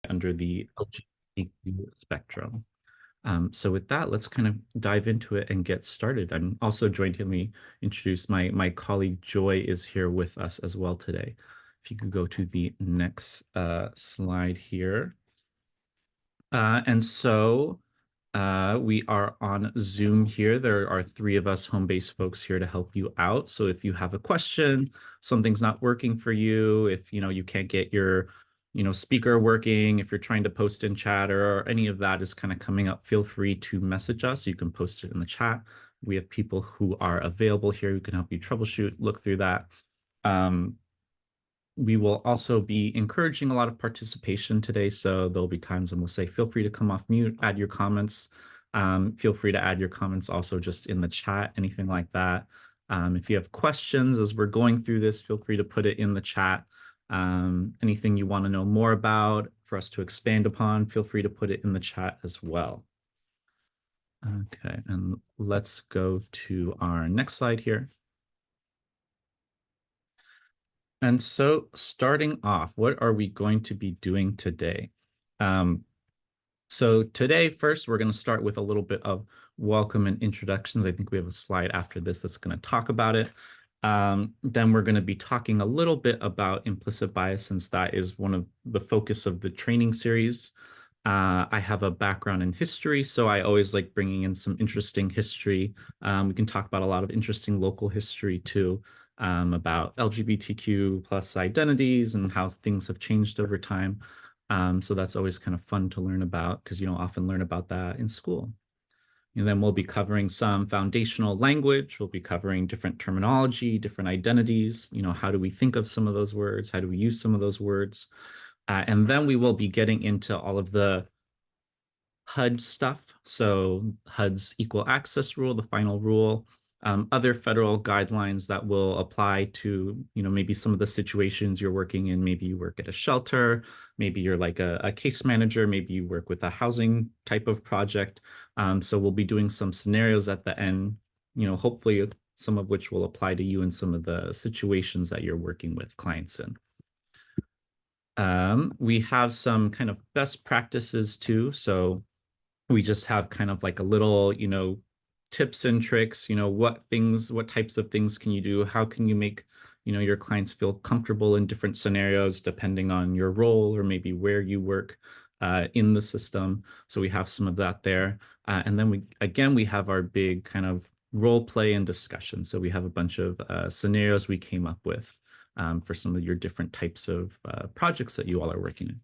under the LGBTQ spectrum. So with that, let's kind of dive into it and get started. I'm also joined here. Let me introduce my colleague Joy is here with us as well today. If you could go to the next slide here. We are on Zoom here. There are three of us home-based folks here to help you out. So if you have a question, something's not working for you, if you can't get your speaker working, if you're trying to post in chat or any of that is kind of coming up, feel free to message us. You can post it in the chat. We have people who are available here who can help you troubleshoot, look through that. We will also be encouraging a lot of participation today. So there'll be times when we'll say, feel free to come off mute, add your comments. Feel free to add your comments also just in the chat, anything like that. If you have questions as we're going through this, feel free to put it in the chat. Anything you want to know more about for us to expand upon, feel free to put it in the chat as well. Okay, and let's go to our next slide here. And so starting off, what are we going to be doing today? So today, first, we're going to start with a little bit of welcome and introductions. I think we have a slide after this that's going to talk about it. Then we're going to be talking a little bit about implicit bias, since that is one of the focus of the training series. I have a background in history, so I always like bringing in some interesting history. We can talk about a lot of interesting local history too, about LGBTQ plus identities and how things have changed over time. So that's always kind of fun to learn about because you don't often learn about that in school. And then we'll be covering some foundational language. We'll be covering different terminology, different identities. How do we think of some of those words? How do we use some of those words? And then we will be getting into all of the HUD stuff. So HUD's equal access rule, the final rule, other federal guidelines that will apply to, maybe some of the situations you're working in. Maybe you work at a shelter, maybe you're like a case manager, maybe you work with a housing type of project. So we'll be doing some scenarios at the end, hopefully some of which will apply to you in some of the situations that you're working with clients in. We have some kind of best practices too. So we just have kind of like a little, tips and tricks, what types of things can you do? How can you make, your clients feel comfortable in different scenarios, depending on your role or maybe where you work in the system. So we have some of that there. And then we have our big kind of role play and discussion. So we have a bunch of scenarios we came up with for some of your different types of projects that you all are working in.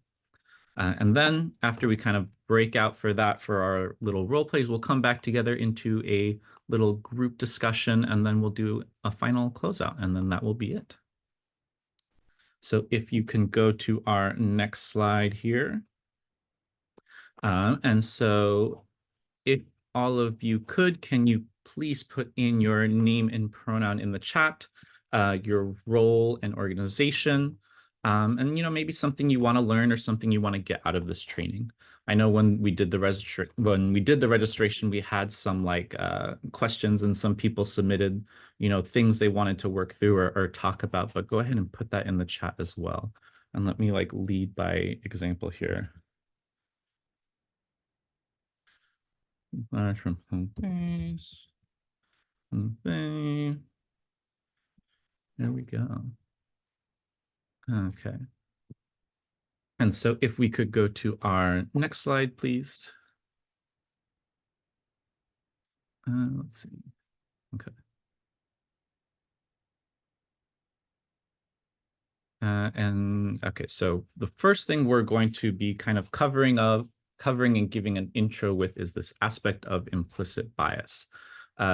And then after we kind of break out for that for our little role plays, we'll come back together into a little group discussion, and then we'll do a final closeout, and then that will be it. So if you can go to our next slide here. And so if all of you could, can you please put in your name and pronoun in the chat, your role and organization, and maybe something you want to learn or something you want to get out of this training. I know when we did the registration, we had some like questions, and some people submitted things they wanted to work through or talk about. But go ahead and put that in the chat as well, and let me like lead by example here. From home base. There we go. Okay. And so if we could go to our next slide, please. Let's see. Okay. So the first thing we're going to be kind of covering and giving an intro with is this aspect of implicit bias.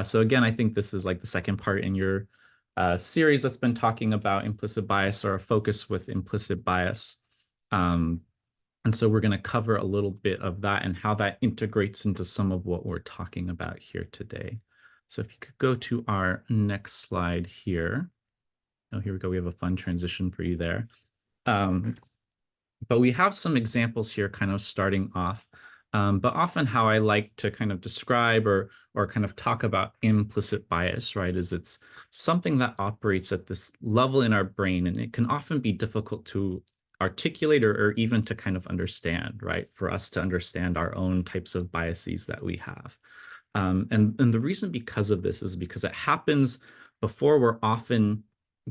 So again, I think this is like the second part in your series that's been talking about implicit bias, or a focus with implicit bias. And so we're going to cover a little bit of that and how that integrates into some of what we're talking about here today. So if you could go to our next slide here. Oh, here we go. We have a fun transition for you there. But we have some examples here kind of starting off. But often how I like to kind of describe or kind of talk about implicit bias, right, is it's something that operates at this level in our brain, and it can often be difficult to articulate or even to kind of understand, right? For us to understand our own types of biases that we have. And the reason because of this is because it happens before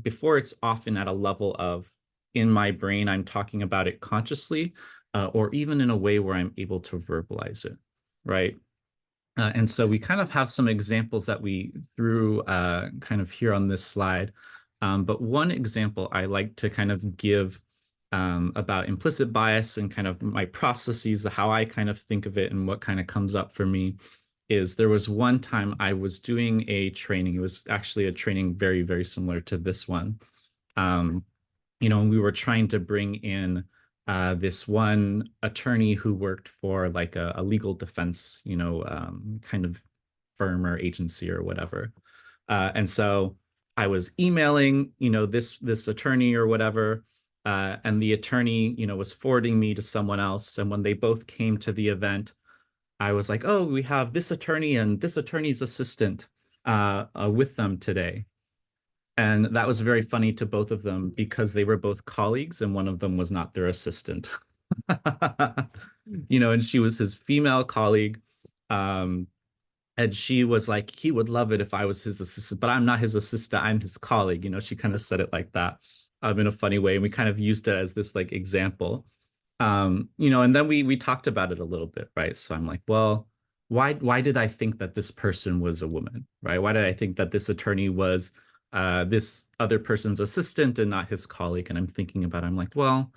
before it's often at a level of in my brain, I'm talking about it consciously, or even in a way where I'm able to verbalize it, right? And so we kind of have some examples that we threw kind of here on this slide. But one example I like to kind of give about implicit bias and kind of my processes, how I kind of think of it and what kind of comes up for me is there was one time I was doing a training. It was actually a training very, very similar to this one. Um, and we were trying to bring in this one attorney who worked for like a legal defense, kind of firm or agency or whatever. And so I was emailing, this attorney or whatever, and the attorney, was forwarding me to someone else. And when they both came to the event, I was like, "Oh, we have this attorney and this attorney's assistant with them today." And that was very funny to both of them because they were both colleagues and one of them was not their assistant. And she was his female colleague. Um, and she was like, he would love it if I was his assistant, but I'm not his assistant, I'm his colleague. She kind of said it like that, in a funny way. And we kind of used it as this like example. And then we talked about it a little bit, right? So I'm like, well, why did I think that this person was a woman, right? Why did I think that this attorney was this other person's assistant and not his colleague? And I'm thinking about it, I'm like, well,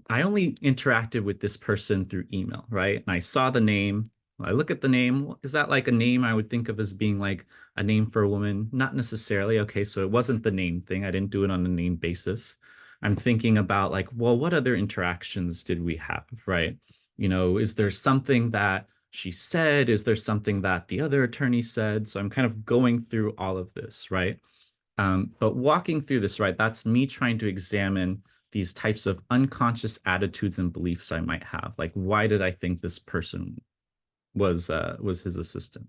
I only interacted with this person through email, right? And I saw the name. I look at the name. Is that like a name I would think of as being like a name for a woman? Not necessarily. Okay, so it wasn't the name thing. I didn't do it on a name basis. I'm thinking about like, well, what other interactions did we have, right? Is there something that she said? Is there something that the other attorney said? So I'm kind of going through all of this, right? But walking through this, right, that's me trying to examine these types of unconscious attitudes and beliefs I might have. Like, why did I think this person was his assistant,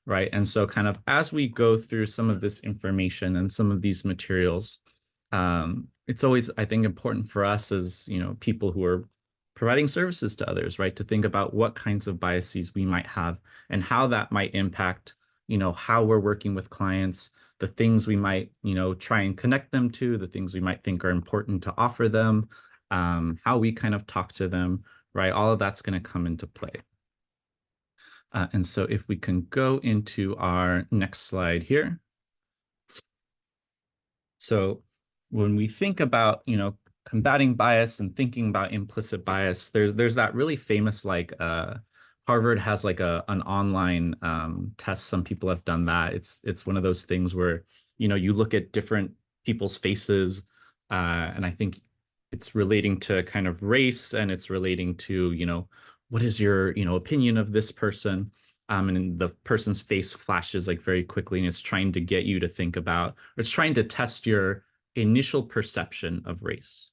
right? And so kind of as we go through some of this information and some of these materials, it's always, I think, important for us as, people who are providing services to others, right, to think about what kinds of biases we might have and how that might impact, how we're working with clients, the things we might, try and connect them to, the things we might think are important to offer them, how we kind of talk to them, right? All of that's going to come into play. And so if we can go into our next slide here. So when we think about, combating bias and thinking about implicit bias, there's that really famous like Harvard has like an online test. Some people have done that. It's one of those things where, you look at different people's faces, and I think it's relating to kind of race and it's relating to, what is your, opinion of this person? And the person's face flashes like very quickly and it's trying to get you to think about, or it's trying to test your initial perception of race.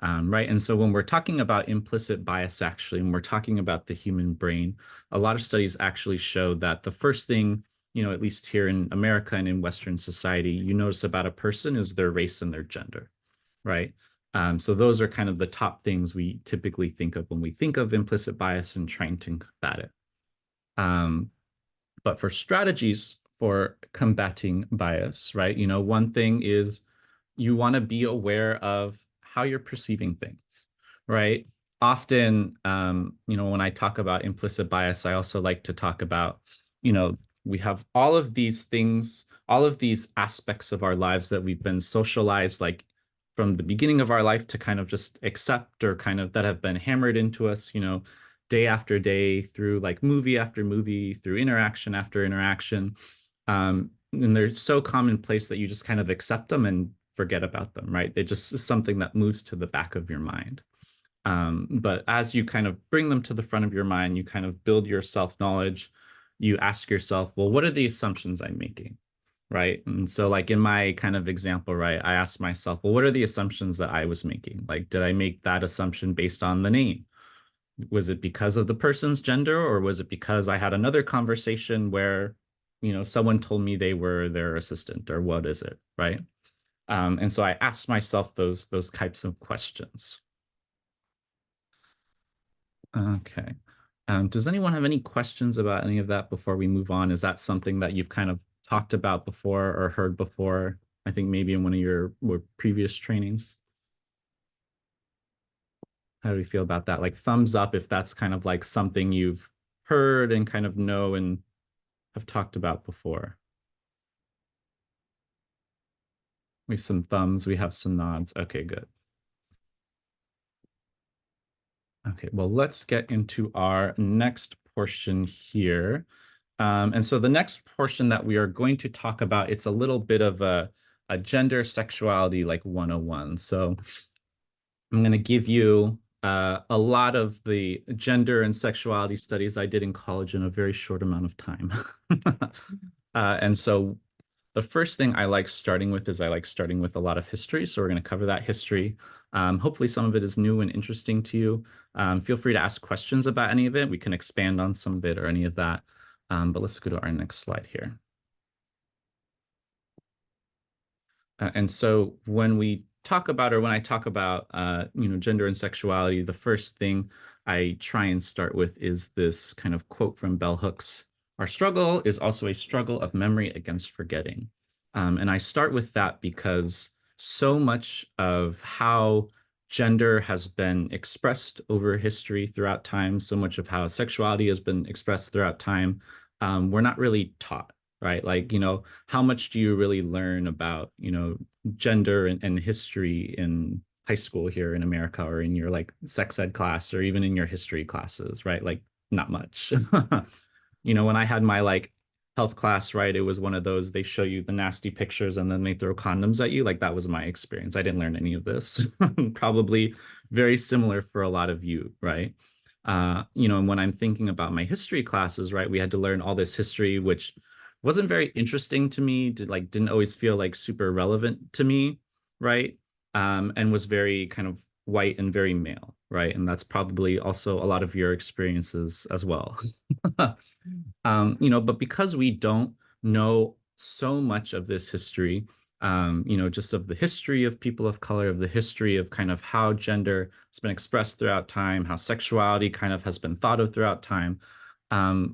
Right. And so when we're talking about implicit bias, actually, when we're talking about the human brain, a lot of studies actually show that the first thing, at least here in America and in Western society, you notice about a person is their race and their gender. Right. So those are kind of the top things we typically think of when we think of implicit bias and trying to combat it. But for strategies for combating bias, right? One thing is you want to be aware of how you're perceiving things, right? Often, when I talk about implicit bias, I also like to talk about, we have all of these things, all of these aspects of our lives that we've been socialized, like from the beginning of our life to kind of just accept or kind of that have been hammered into us, day after day through like movie after movie, through interaction after interaction. And they're so commonplace that you just kind of accept them and forget about them, right? They just is something that moves to the back of your mind. But as you kind of bring them to the front of your mind, you kind of build your self-knowledge. You ask yourself, well, what are the assumptions I'm making? Right. And so like in my kind of example, right, I asked myself, well, what are the assumptions that I was making? Like, did I make that assumption based on the name? Was it because of the person's gender, or was it because I had another conversation where, someone told me they were their assistant, or what is it, right? And so I asked myself those types of questions. Okay. Does anyone have any questions about any of that before we move on? Is that something that you've kind of talked about before or heard before? I think maybe in one of your more previous trainings. How do you feel about that? Like thumbs up if that's kind of like something you've heard and kind of know and have talked about before. We have some thumbs, we have some nods. Okay, good. Okay, well, let's get into our next portion here. And so the next portion that we are going to talk about, it's a little bit of a gender sexuality like 101. So I'm going to give you a lot of the gender and sexuality studies I did in college in a very short amount of time. And so the first thing I like starting with is I like starting with a lot of history. So we're going to cover that history. Hopefully some of it is new and interesting to you. Feel free to ask questions about any of it. We can expand on some of it or any of that. But let's go to our next slide here. And so when we talk about, or when I talk about, gender and sexuality, the first thing I try and start with is this kind of quote from Bell Hooks: "Our struggle is also a struggle of memory against forgetting." And I start with that because so much of how gender has been expressed over history throughout time, so much of how sexuality has been expressed throughout time, we're not really taught, right? Like, how much do you really learn about, gender and history in high school here in America or in your like sex ed class or even in your history classes, right? Like, not much. When I had my like health class, right, it was one of those, they show you the nasty pictures and then they throw condoms at you. Like that was my experience. I didn't learn any of this. Probably very similar for a lot of you, right? And when I'm thinking about my history classes, right, we had to learn all this history, which wasn't very interesting to me, didn't always feel like super relevant to me, right? And was very kind of white and very male, right? And that's probably also a lot of your experiences as well. But because we don't know so much of this history, just of the history of people of color, of the history of kind of how gender has been expressed throughout time, how sexuality kind of has been thought of throughout time,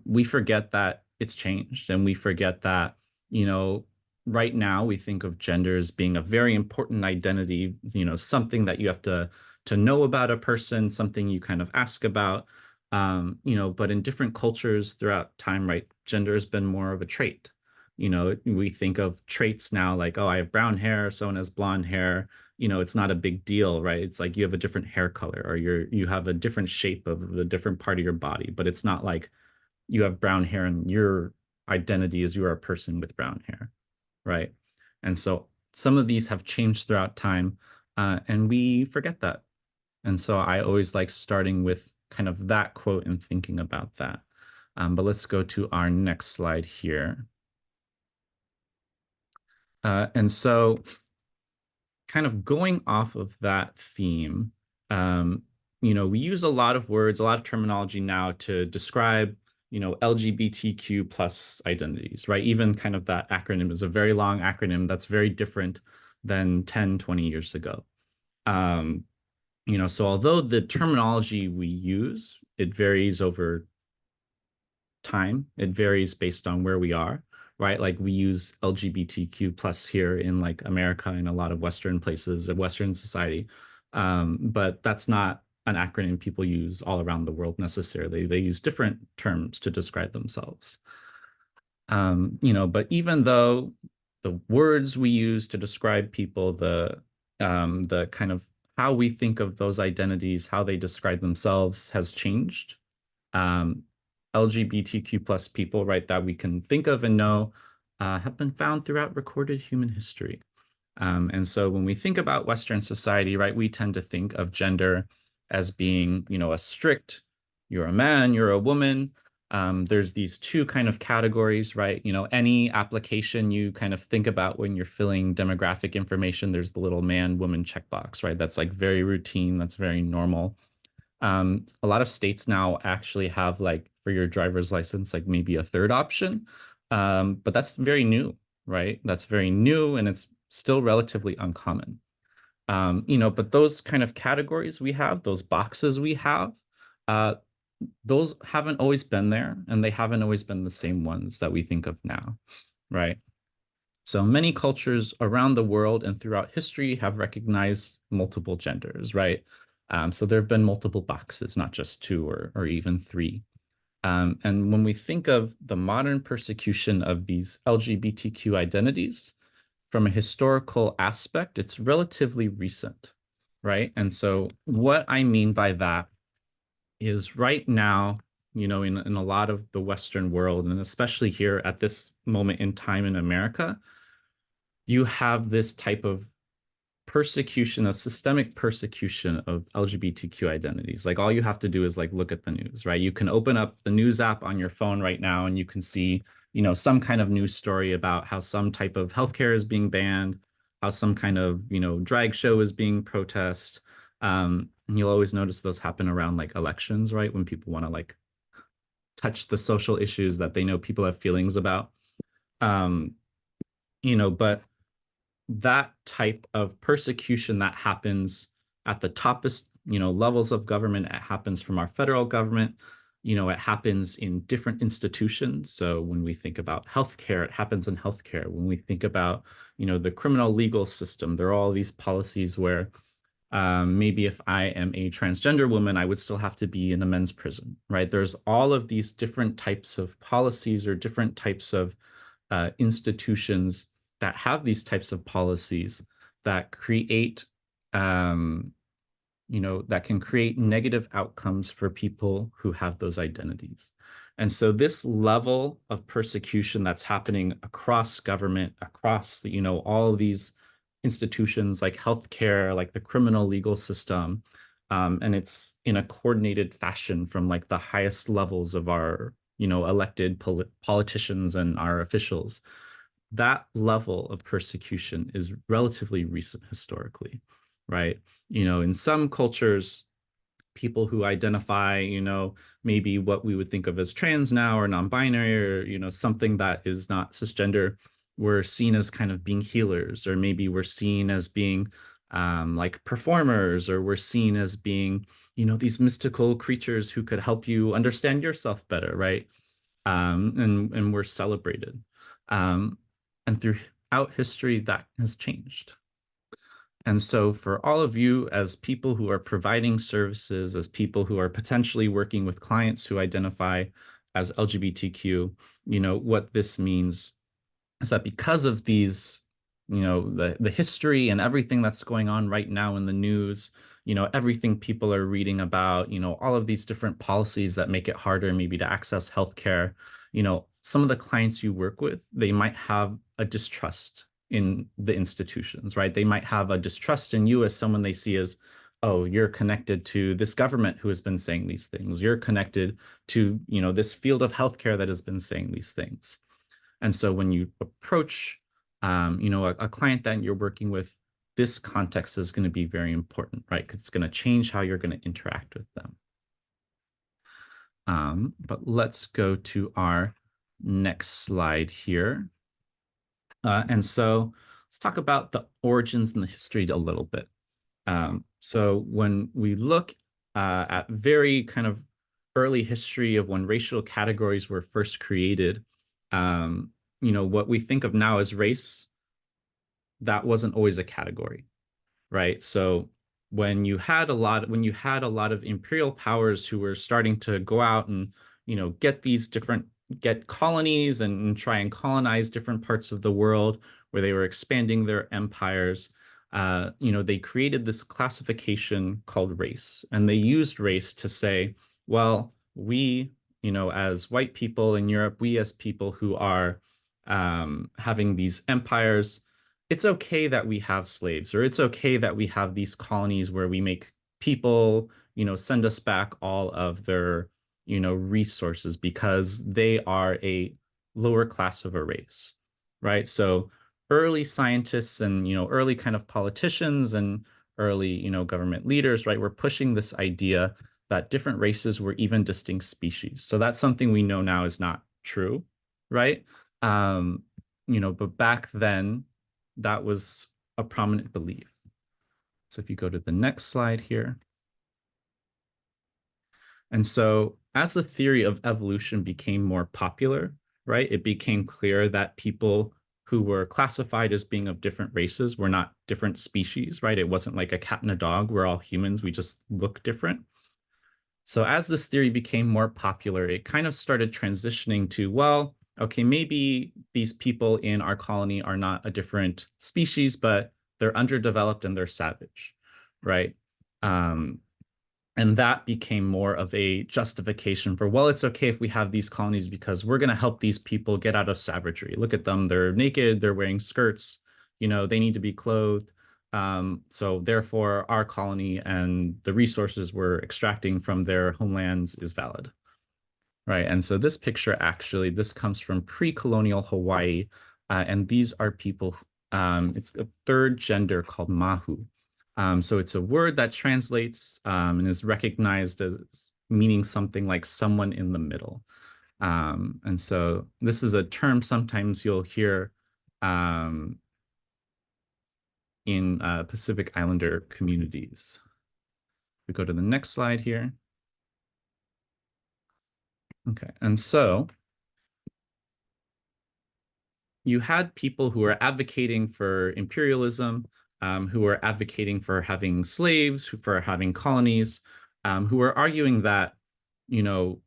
we forget that it's changed, and we forget that, you know, right now we think of gender as being a very important identity, something that you have to know about a person, something you kind of ask about. But in different cultures throughout time, right, gender has been more of a trait. We think of traits now like, oh, I have brown hair, someone has blonde hair. It's not a big deal, right? It's like you have a different hair color or you have a different shape of a different part of your body, but it's not like you have brown hair and your identity is you are a person with brown hair, right? And so some of these have changed throughout time, and we forget that. And so I always like starting with kind of that quote and thinking about that. But let's go to our next slide here. And so kind of going off of that theme, we use a lot of words, a lot of terminology now to describe, LGBTQ plus identities, right? Even kind of that acronym is a very long acronym that's very different than 10, 20 years ago. Um, so although the terminology we use, it varies over time. It varies based on where we are, right? Like we use LGBTQ plus here in like America and a lot of Western places of Western society. But that's not an acronym people use all around the world necessarily. They use different terms to describe themselves. But even though the words we use to describe people, the kind of how we think of those identities, how they describe themselves has changed. Um, LGBTQ plus people, right, that we can think of and know, have been found throughout recorded human history. And so when we think about Western society, right, we tend to think of gender as being, a strict, you're a man, you're a woman. There's these two kind of categories, right? Any application you kind of think about when you're filling demographic information, there's the little man, woman checkbox, right? That's like very routine, that's very normal. A lot of states now actually have like for your driver's license, like maybe a third option. But that's very new, right? That's very new and it's still relatively uncommon. But those kind of categories we have, those boxes we have, uh, those haven't always been there, and they haven't always been the same ones that we think of now, right? So many cultures around the world and throughout history have recognized multiple genders, right? So there have been multiple boxes, not just two or even three. And when we think of the modern persecution of these LGBTQ identities, from a historical aspect, it's relatively recent, right? And so what I mean by that is right now, in a lot of the Western world, and especially here at this moment in time in America, you have this type of persecution, a systemic persecution of LGBTQ identities. Like all you have to do is like look at the news, right? You can open up the news app on your phone right now and you can see, some kind of news story about how some type of healthcare is being banned, how some kind of, drag show is being protest. And you'll always notice those happen around like elections, right? When people want to like touch the social issues that they know people have feelings about. Um, but that type of persecution that happens at the toppest, levels of government, it happens from our federal government, it happens in different institutions. So when we think about healthcare, it happens in healthcare. When we think about, the criminal legal system, there are all these policies where maybe if I am a transgender woman, I would still have to be in a men's prison, right? There's all of these different types of policies or different types of institutions that have these types of policies that create, that can create negative outcomes for people who have those identities. And so this level of persecution that's happening across government, across, all of these institutions like healthcare, like the criminal legal system, and it's in a coordinated fashion from like the highest levels of our, elected politicians and our officials. That level of persecution is relatively recent historically, right? In some cultures, people who identify, maybe what we would think of as trans now or non-binary or, something that is not cisgender, were seen as kind of being healers, or maybe we're seen as being like performers, or we're seen as being, these mystical creatures who could help you understand yourself better, right? And we're celebrated. Um, and throughout history, that has changed. And so for all of you as people who are providing services, as people who are potentially working with clients who identify as LGBTQ, what this means is that because of these, the history and everything that's going on right now in the news, everything people are reading about, all of these different policies that make it harder maybe to access healthcare, some of the clients you work with, they might have a distrust in the institutions, right? They might have a distrust in you as someone they see as, oh, you're connected to this government who has been saying these things. You're connected to, this field of healthcare that has been saying these things. And so when you approach, a client that you're working with, this context is going to be very important, right? Because it's going to change how you're going to interact with them. But let's go to our next slide here. And so let's talk about the origins and the history a little bit. So when we look at very kind of early history of when racial categories were first created, what we think of now as race, that wasn't always a category, right? So when you had a lot of imperial powers who were starting to go out and get colonies and try and colonize different parts of the world where they were expanding their empires, they created this classification called race, and they used race to say, well, we, as white people in Europe, we as people who are having these empires, it's okay that we have slaves, or it's okay that we have these colonies where we make people, send us back all of their, resources because they are a lower class of a race, right? So early scientists and, early kind of politicians and early, government leaders, right, were pushing this idea that different races were even distinct species. So that's something we know now is not true, right? But back then, that was a prominent belief. So if you go to the next slide here. And so as the theory of evolution became more popular, right, it became clear that people who were classified as being of different races were not different species, right? It wasn't like a cat and a dog. We're all humans. We just look different. So as this theory became more popular, it kind of started transitioning to, well, okay, maybe these people in our colony are not a different species, but they're underdeveloped and they're savage, right? Um, and that became more of a justification for, well, it's okay if we have these colonies because we're going to help these people get out of savagery. Look at them. They're naked. They're wearing skirts. They need to be clothed. So therefore, our colony and the resources we're extracting from their homelands is valid. Right. And so this picture, actually, this comes from pre-colonial Hawaii. And these are people, it's a third gender called mahu. So it's a word that translates and is recognized as meaning something like someone in the middle. And so this is a term sometimes you'll hear in Pacific Islander communities. We go to the next slide here. Okay, and so you had people who were advocating for imperialism, who were advocating for having slaves, for having colonies, who were arguing that, you know,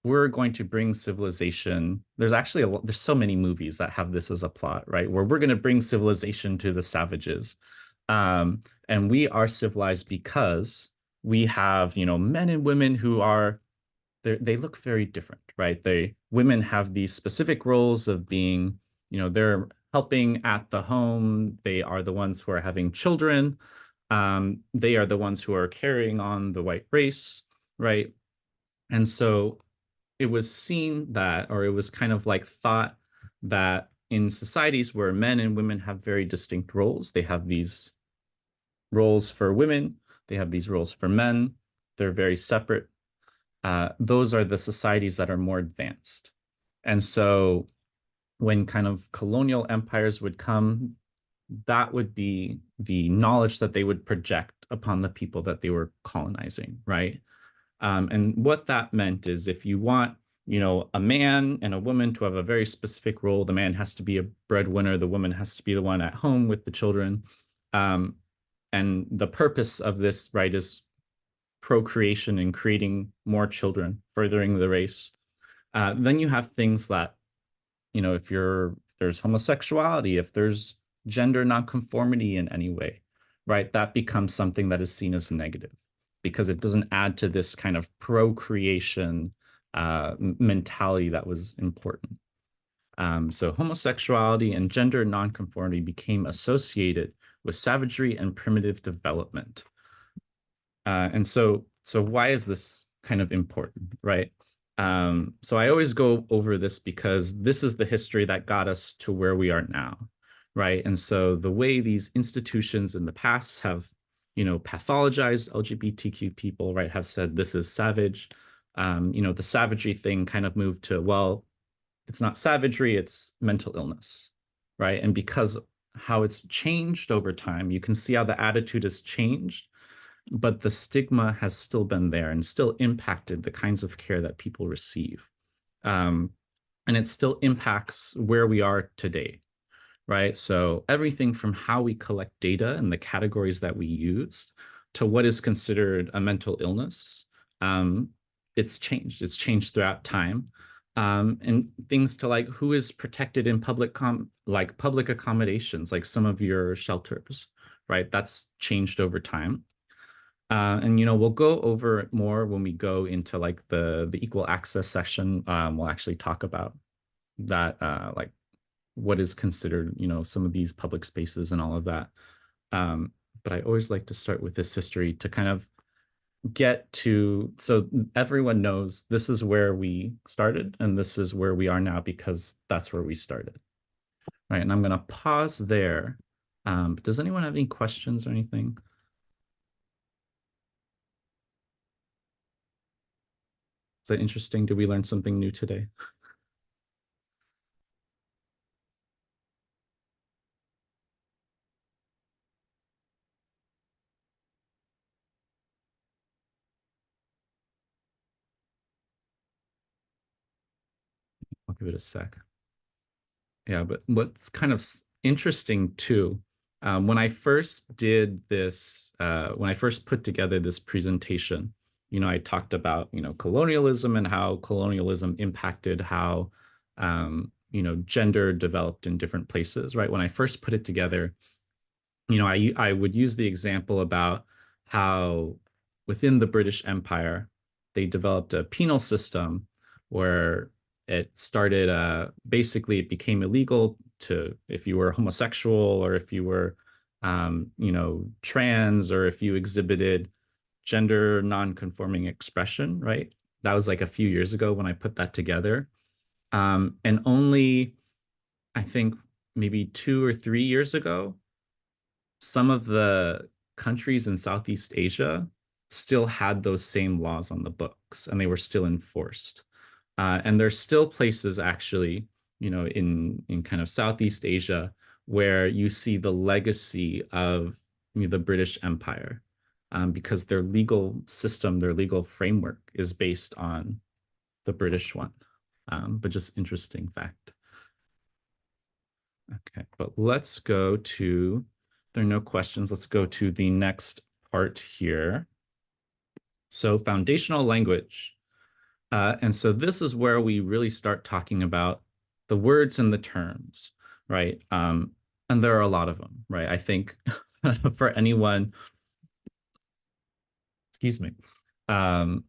we're going to bring civilization. There's actually there's so many movies that have this as a plot, right? Where we're going to bring civilization to the savages, and we are civilized because we have, men and women who are they look very different, right? Women have these specific roles of being, they're helping at the home. They are the ones who are having children. They are the ones who are carrying on the white race, right? And so it was seen that, or it was kind of like thought that in societies where men and women have very distinct roles, they have these roles for women, they have these roles for men, they're very separate. Those are the societies that are more advanced. And so when kind of colonial empires would come, that would be the knowledge that they would project upon the people that they were colonizing, right? And what that meant is if you want, a man and a woman to have a very specific role, the man has to be a breadwinner, the woman has to be the one at home with the children. Um, and the purpose of this, right, is procreation and creating more children, furthering the race. Then you have things that, if there's homosexuality, if there's gender nonconformity in any way, right, that becomes something that is seen as negative because it doesn't add to this kind of procreation mentality that was important. So homosexuality and gender nonconformity became associated with savagery and primitive development. And so why is this kind of important, right? So I always go over this because this is the history that got us to where we are now, right? And so the way these institutions in the past have, pathologized LGBTQ people, right, have said this is savage. The savagery thing kind of moved to, well, it's not savagery, it's mental illness, right? And because how it's changed over time, you can see how the attitude has changed, but the stigma has still been there and still impacted the kinds of care that people receive. Um, and it still impacts where we are today, right? So everything from how we collect data and the categories that we use to what is considered a mental illness, um, it's changed. It's changed throughout time. And things to like who is protected in like public accommodations, like some of your shelters, right? That's changed over time. And we'll go over it more when we go into like the equal access session. We'll actually talk about that, like what is considered, some of these public spaces and all of that. Um, but I always like to start with this history to kind of get to, so everyone knows this is where we started and this is where we are now because that's where we started. Right, and I'm going to pause there. But does anyone have any questions or anything? Is that interesting? Did we learn something new today? I'll give it a sec. Yeah, but what's kind of interesting too, when I first did this, when I first put together this presentation, I talked about, colonialism and how colonialism impacted how, gender developed in different places, right? When I first put it together, I would use the example about how within the British Empire, they developed a penal system where it started, basically it became illegal to, if you were homosexual or if you were, trans, or if you exhibited gender non-conforming expression, right? That was like a few years ago when I put that together. And only, I think, maybe 2 or 3 years ago, some of the countries in Southeast Asia still had those same laws on the books and they were still enforced. And there's still places actually, in kind of Southeast Asia where you see the legacy of the British Empire, because their legal system, their legal framework is based on the British one. But just interesting fact. Okay, but let's go to, there are no questions. Let's go to the next part here. So foundational language. And so this is where we really start talking about the words and the terms, right? And there are a lot of them, right? I think for anyone, excuse me, um,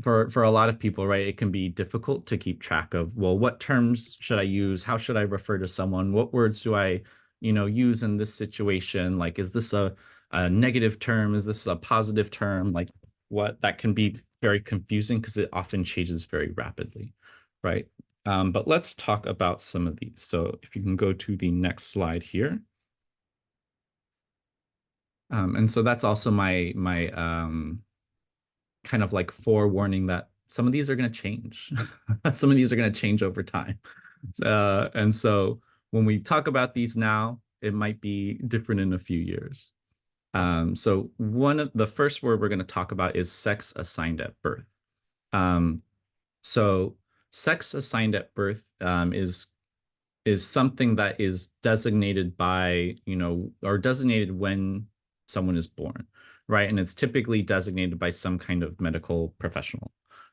for a lot of people, right, it can be difficult to keep track of, well, what terms should I use? How should I refer to someone? What words do I, use in this situation? Like, is this a negative term? Is this a positive term? Like, what that can be very confusing because it often changes very rapidly, right? But let's talk about some of these. So if you can go to the next slide here. And so that's also my kind of like forewarning that some of these are going to change. Some of these are going to change over time. And so when we talk about these now, it might be different in a few years. So one of the first word we're going to talk about is sex assigned at birth. So sex assigned at birth, is something that is designated by, or designated when someone is born, right? And it's typically designated by some kind of medical professional,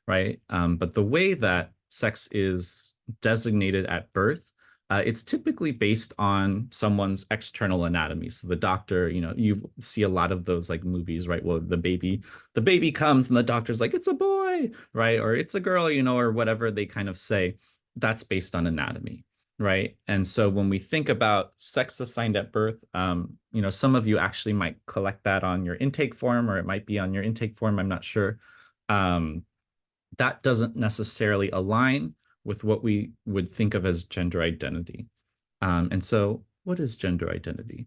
right? But the way that sex is designated at birth, it's typically based on someone's external anatomy. So the doctor, you see a lot of those like movies, right? Well, the baby comes and the doctor's like, it's a boy, right? Or it's a girl, or whatever they kind of say. That's based on anatomy, right? And so when we think about sex assigned at birth, some of you actually might collect that on your intake form, or it might be on your intake form, I'm not sure. That doesn't necessarily align with what we would think of as gender identity. And so what is gender identity?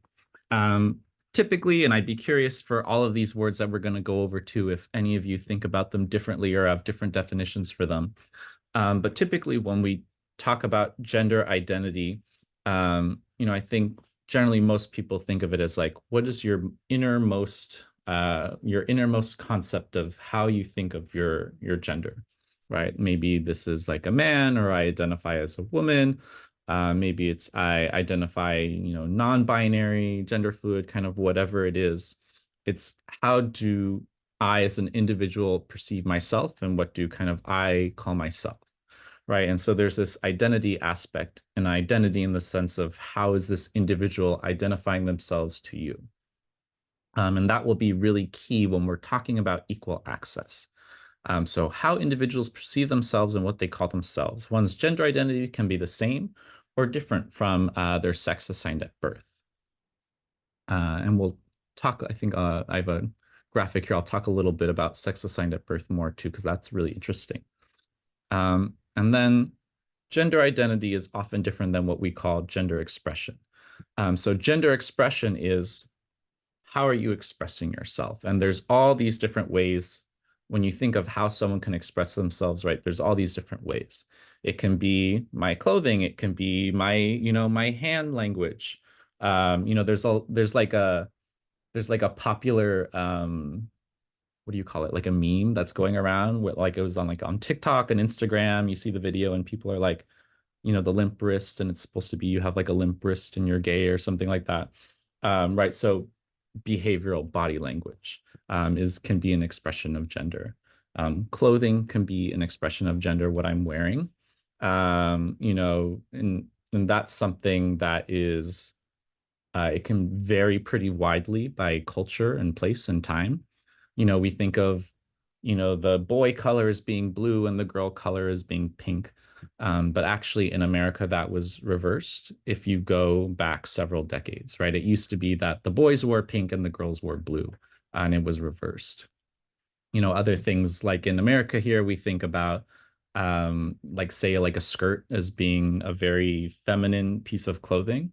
Typically, and I'd be curious for all of these words that we're going to go over too, if any of you think about them differently or have different definitions for them. But typically when we talk about gender identity, I think generally most people think of it as like, what is your innermost concept of how you think of your gender, right? Maybe this is like a man, or I identify as a woman. Maybe it's I identify, non-binary, gender fluid, kind of whatever it is. It's how do I as an individual perceive myself, and what do kind of I call myself, right? And so there's this identity aspect, and identity in the sense of how is this individual identifying themselves to you? And that will be really key when we're talking about equal access. So how individuals perceive themselves and what they call themselves. One's gender identity can be the same or different from their sex assigned at birth. And we'll talk, I think I have a graphic here. I'll talk a little bit about sex assigned at birth more too, because that's really interesting. And then gender identity is often different than what we call gender expression. So gender expression is how are you expressing yourself? And there's all these different ways when you think of how someone can express themselves, right? There's all these different ways. It can be my clothing. It can be my hand language. There's like a popular what do you call it? Like a meme that's going around with like it was on like on TikTok and Instagram. You see the video and people are like, the limp wrist, and it's supposed to be you have like a limp wrist and you're gay or something like that. Right. So behavioral body language is can be an expression of gender. Clothing can be an expression of gender, what I'm wearing. And that's something that is it can vary pretty widely by culture and place and time. We think of, the boy color as being blue and the girl color as being pink. But actually, in America, that was reversed if you go back several decades, right? It used to be that the boys wore pink and the girls wore blue, and it was reversed. Other things like in America here, we think about like say like a skirt as being a very feminine piece of clothing,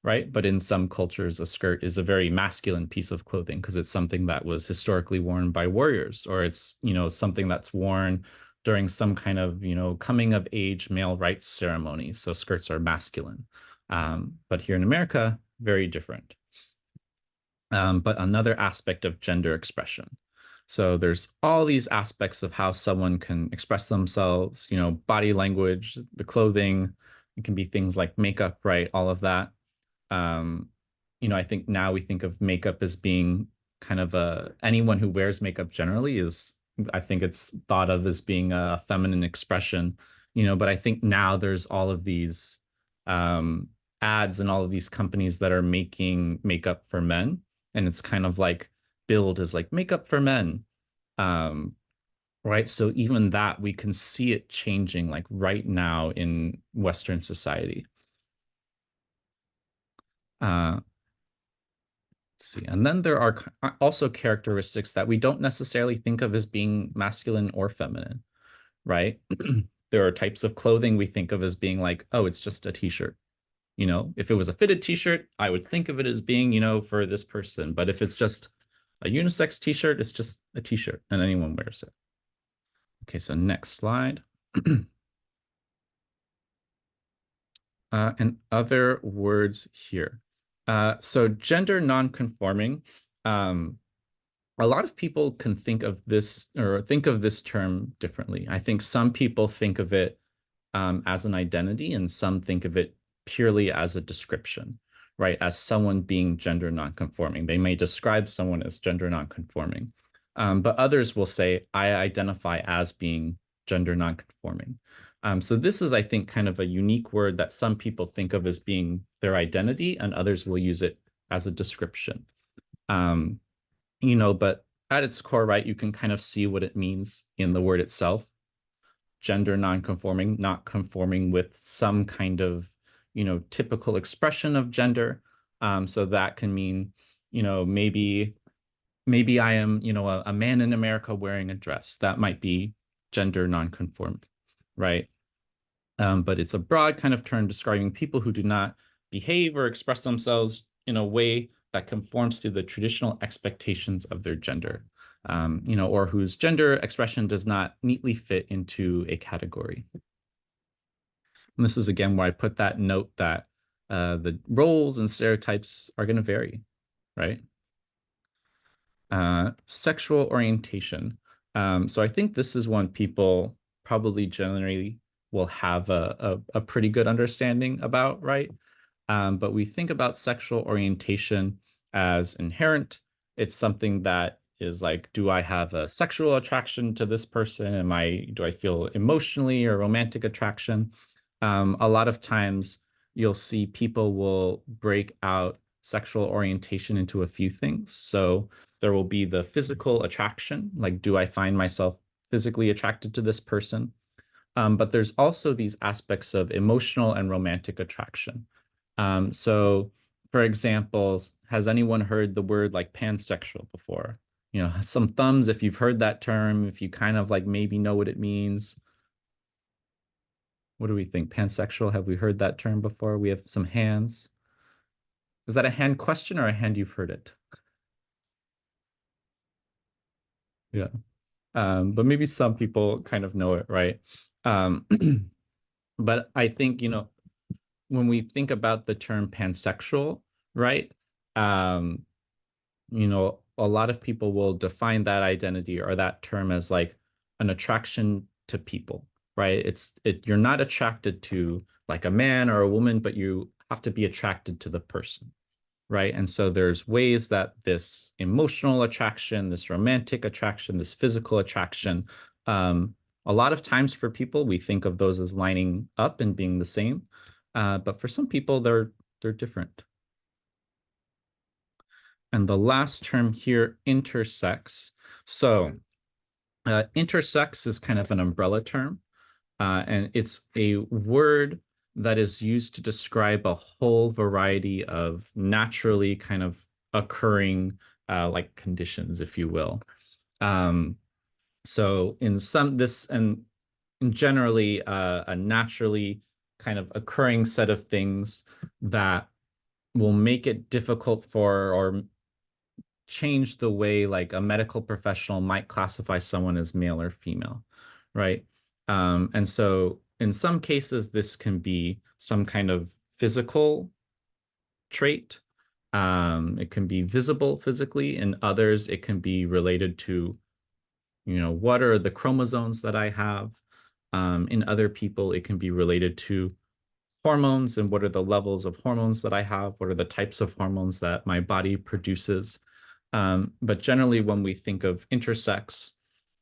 right? But in some cultures, a skirt is a very masculine piece of clothing because it's something that was historically worn by warriors, or it's, something that's worn during some kind of, coming of age male rights ceremony. So skirts are masculine. But here in America, very different. But another aspect of gender expression. So there's all these aspects of how someone can express themselves, body language, the clothing. It can be things like makeup, right? All of that. um, I think now we think of makeup as being kind of anyone who wears makeup generally is, I think it's thought of as being a feminine expression, but I think now there's all of these um, ads and all of these companies that are making makeup for men. And it's kind of like billed as like makeup for men. Um, right. So even that we can see it changing like right now in Western society. Uh, see. And then there are also characteristics that we don't necessarily think of as being masculine or feminine, right? There are types of clothing we think of as being like, oh, it's just a t-shirt. If it was a fitted t-shirt, I would think of it as being, for this person. But if it's just a unisex t-shirt, it's just a t-shirt and anyone wears it. Okay, so next slide. And other words here. So gender nonconforming. A lot of people can think of this or think of this term differently. I think some people think of it as an identity, and some think of it purely as a description, right? As someone being gender nonconforming. They may describe someone as gender nonconforming, but others will say, I identify as being gender nonconforming. So this is, I think, kind of a unique word that some people think of as being their identity, and others will use it as a description. Um, but at its core, right, you can kind of see what it means in the word itself. Gender nonconforming, not conforming with some kind of, typical expression of gender. So that can mean, maybe I am, a man in America wearing a dress. That might be gender nonconforming, right? But it's a broad kind of term describing people who do not behave or express themselves in a way that conforms to the traditional expectations of their gender, or whose gender expression does not neatly fit into a category. And this is again where I put that note that the roles and stereotypes are going to vary, right? Sexual orientation. So I think this is one people probably generally will have a pretty good understanding about, right? But we think about sexual orientation as inherent. It's something that is like, do I have a sexual attraction to this person? Do I feel emotionally or romantic attraction? A lot of times you'll see people will break out sexual orientation into a few things. So there will be the physical attraction, like, do I find myself physically attracted to this person? But there's also these aspects of emotional and romantic attraction. So, for example, has anyone heard the word like pansexual before? Some thumbs if you've heard that term, if you kind of like maybe know what it means. What do we think? Pansexual, have we heard that term before? We have some hands. Is that a hand question or a hand you've heard it? Yeah. But maybe some people kind of know it, right? Um, but I think, when we think about the term pansexual, right? Um, a lot of people will define that identity or that term as like an attraction to people, right? You're not attracted to like a man or a woman, but you have to be attracted to the person, right? And so there's ways that this emotional attraction, this romantic attraction, this physical attraction, um, a lot of times for people, we think of those as lining up and being the same. But for some people, they're different. And the last term here, intersex. So intersex is kind of an umbrella term, and it's a word that is used to describe a whole variety of naturally kind of occurring like conditions, if you will. Um, so in some this and generally a naturally kind of occurring set of things that will make it difficult for or change the way like a medical professional might classify someone as male or female, right? And so in some cases, this can be some kind of physical trait. It can be visible physically. In others, it can be related to, what are the chromosomes that I have? In other people, it can be related to hormones and what are the levels of hormones that I have? What are the types of hormones that my body produces? But generally, when we think of intersex,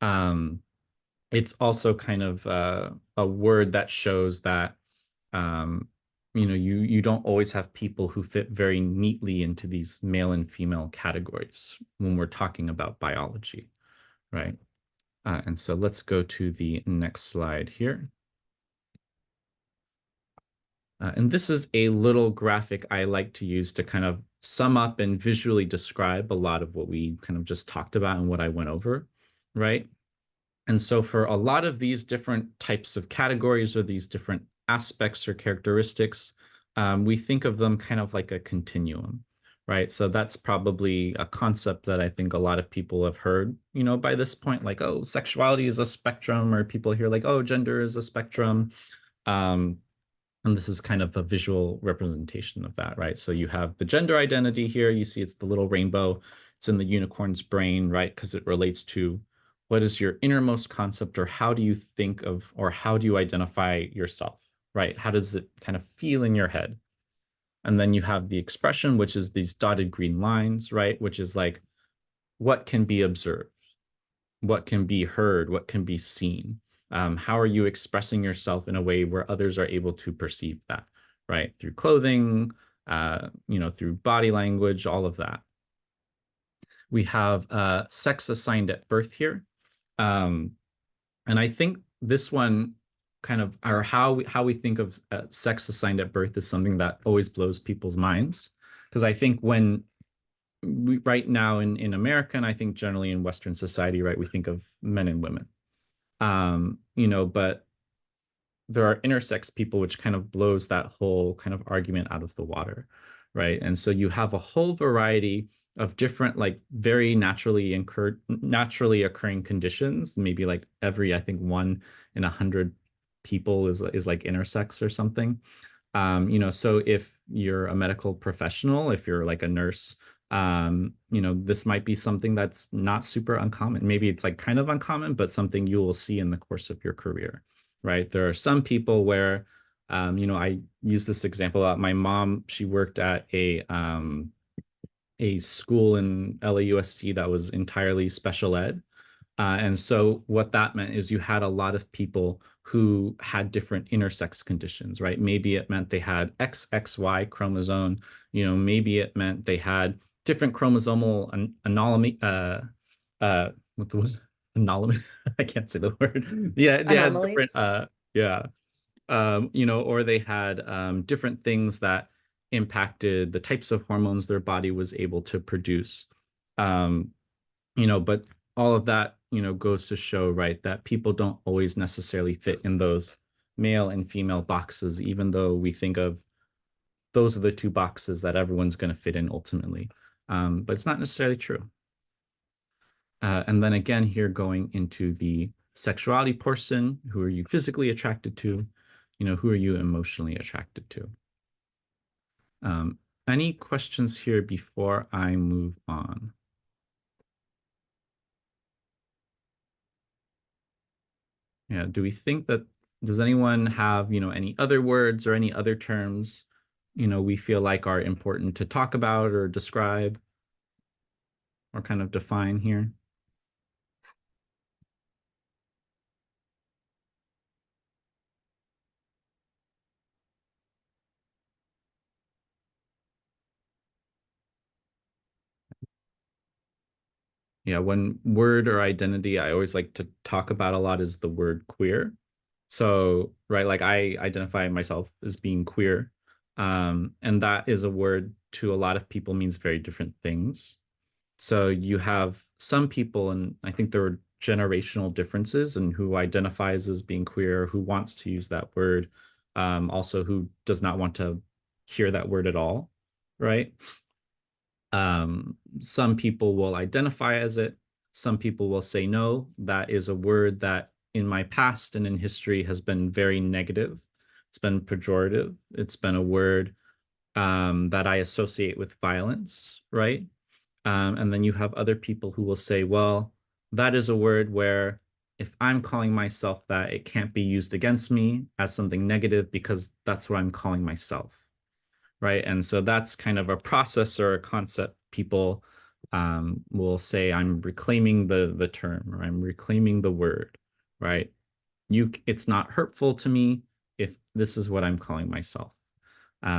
um, it's also kind of a word that shows that um, you don't always have people who fit very neatly into these male and female categories when we're talking about biology, right? And so let's go to the next slide here. And this is a little graphic I like to use to kind of sum up and visually describe a lot of what we kind of just talked about and what I went over, right? And so for a lot of these different types of categories or these different aspects or characteristics, we think of them kind of like a continuum, right? So that's probably a concept that I think a lot of people have heard, by this point, like, oh, sexuality is a spectrum, or people hear like, oh, gender is a spectrum. Um, and this is kind of a visual representation of that, right? So you have the gender identity here. You see it's the little rainbow. It's in the unicorn's brain, right? Because it relates to what is your innermost concept, or how do you think of, or how do you identify yourself, right? How does it kind of feel in your head? And then you have the expression, which is these dotted green lines, right? Which is like what can be observed, what can be heard, what can be seen. How are you expressing yourself in a way where others are able to perceive that, right? Through clothing, through body language, all of that. We have sex assigned at birth here. Um, and I think this one kind of, or how we think of sex assigned at birth is something that always blows people's minds. Because I think when right now in America, and I think generally in Western society, right, we think of men and women. But there are intersex people, which kind of blows that whole kind of argument out of the water, right? And so you have a whole variety of different, like very naturally occurring conditions. Maybe like every, I think 1 in 100 people is like intersex or something. So if you're a medical professional, if you're like a nurse, this might be something that's not super uncommon. Maybe it's like kind of uncommon, but something you will see in the course of your career, right? There are some people where, I use this example. My mom, she worked at a school in LAUSD that was entirely special ed. And so what that meant is you had a lot of people who had different intersex conditions, right? Maybe it meant they had XXY chromosome, maybe it meant they had different chromosomal anomaly, what was anomaly? I can't say the word. Yeah, they had different, Anomalies. yeah, or they had different things that impacted the types of hormones their body was able to produce. Um, but all of that, goes to show, right, that people don't always necessarily fit in those male and female boxes, even though we think of those are the two boxes that everyone's going to fit in ultimately. But it's not necessarily true. And then again, here going into the sexuality portion, who are you physically attracted to? Who are you emotionally attracted to? Um, any questions here before I move on? Yeah. Do we think that, does anyone have, any other words or any other terms, we feel like are important to talk about or describe or kind of define here? Yeah, one word or identity I always like to talk about a lot is the word queer. So, right, like I identify myself as being queer. And that is a word to a lot of people means very different things. So you have some people, and I think there are generational differences in who identifies as being queer, who wants to use that word, also who does not want to hear that word at all, right? Some people will identify as it. Some people will say no. That is a word that in my past and in history has been very negative. It's been pejorative. It's been a word that I associate with violence, right? And then you have other people who will say, well, that is a word where if I'm calling myself that, it can't be used against me as something negative because that's what I'm calling myself, right? And so that's kind of a process or a concept people will say, I'm reclaiming the term or I'm reclaiming the word, right? It's not hurtful to me if this is what I'm calling myself.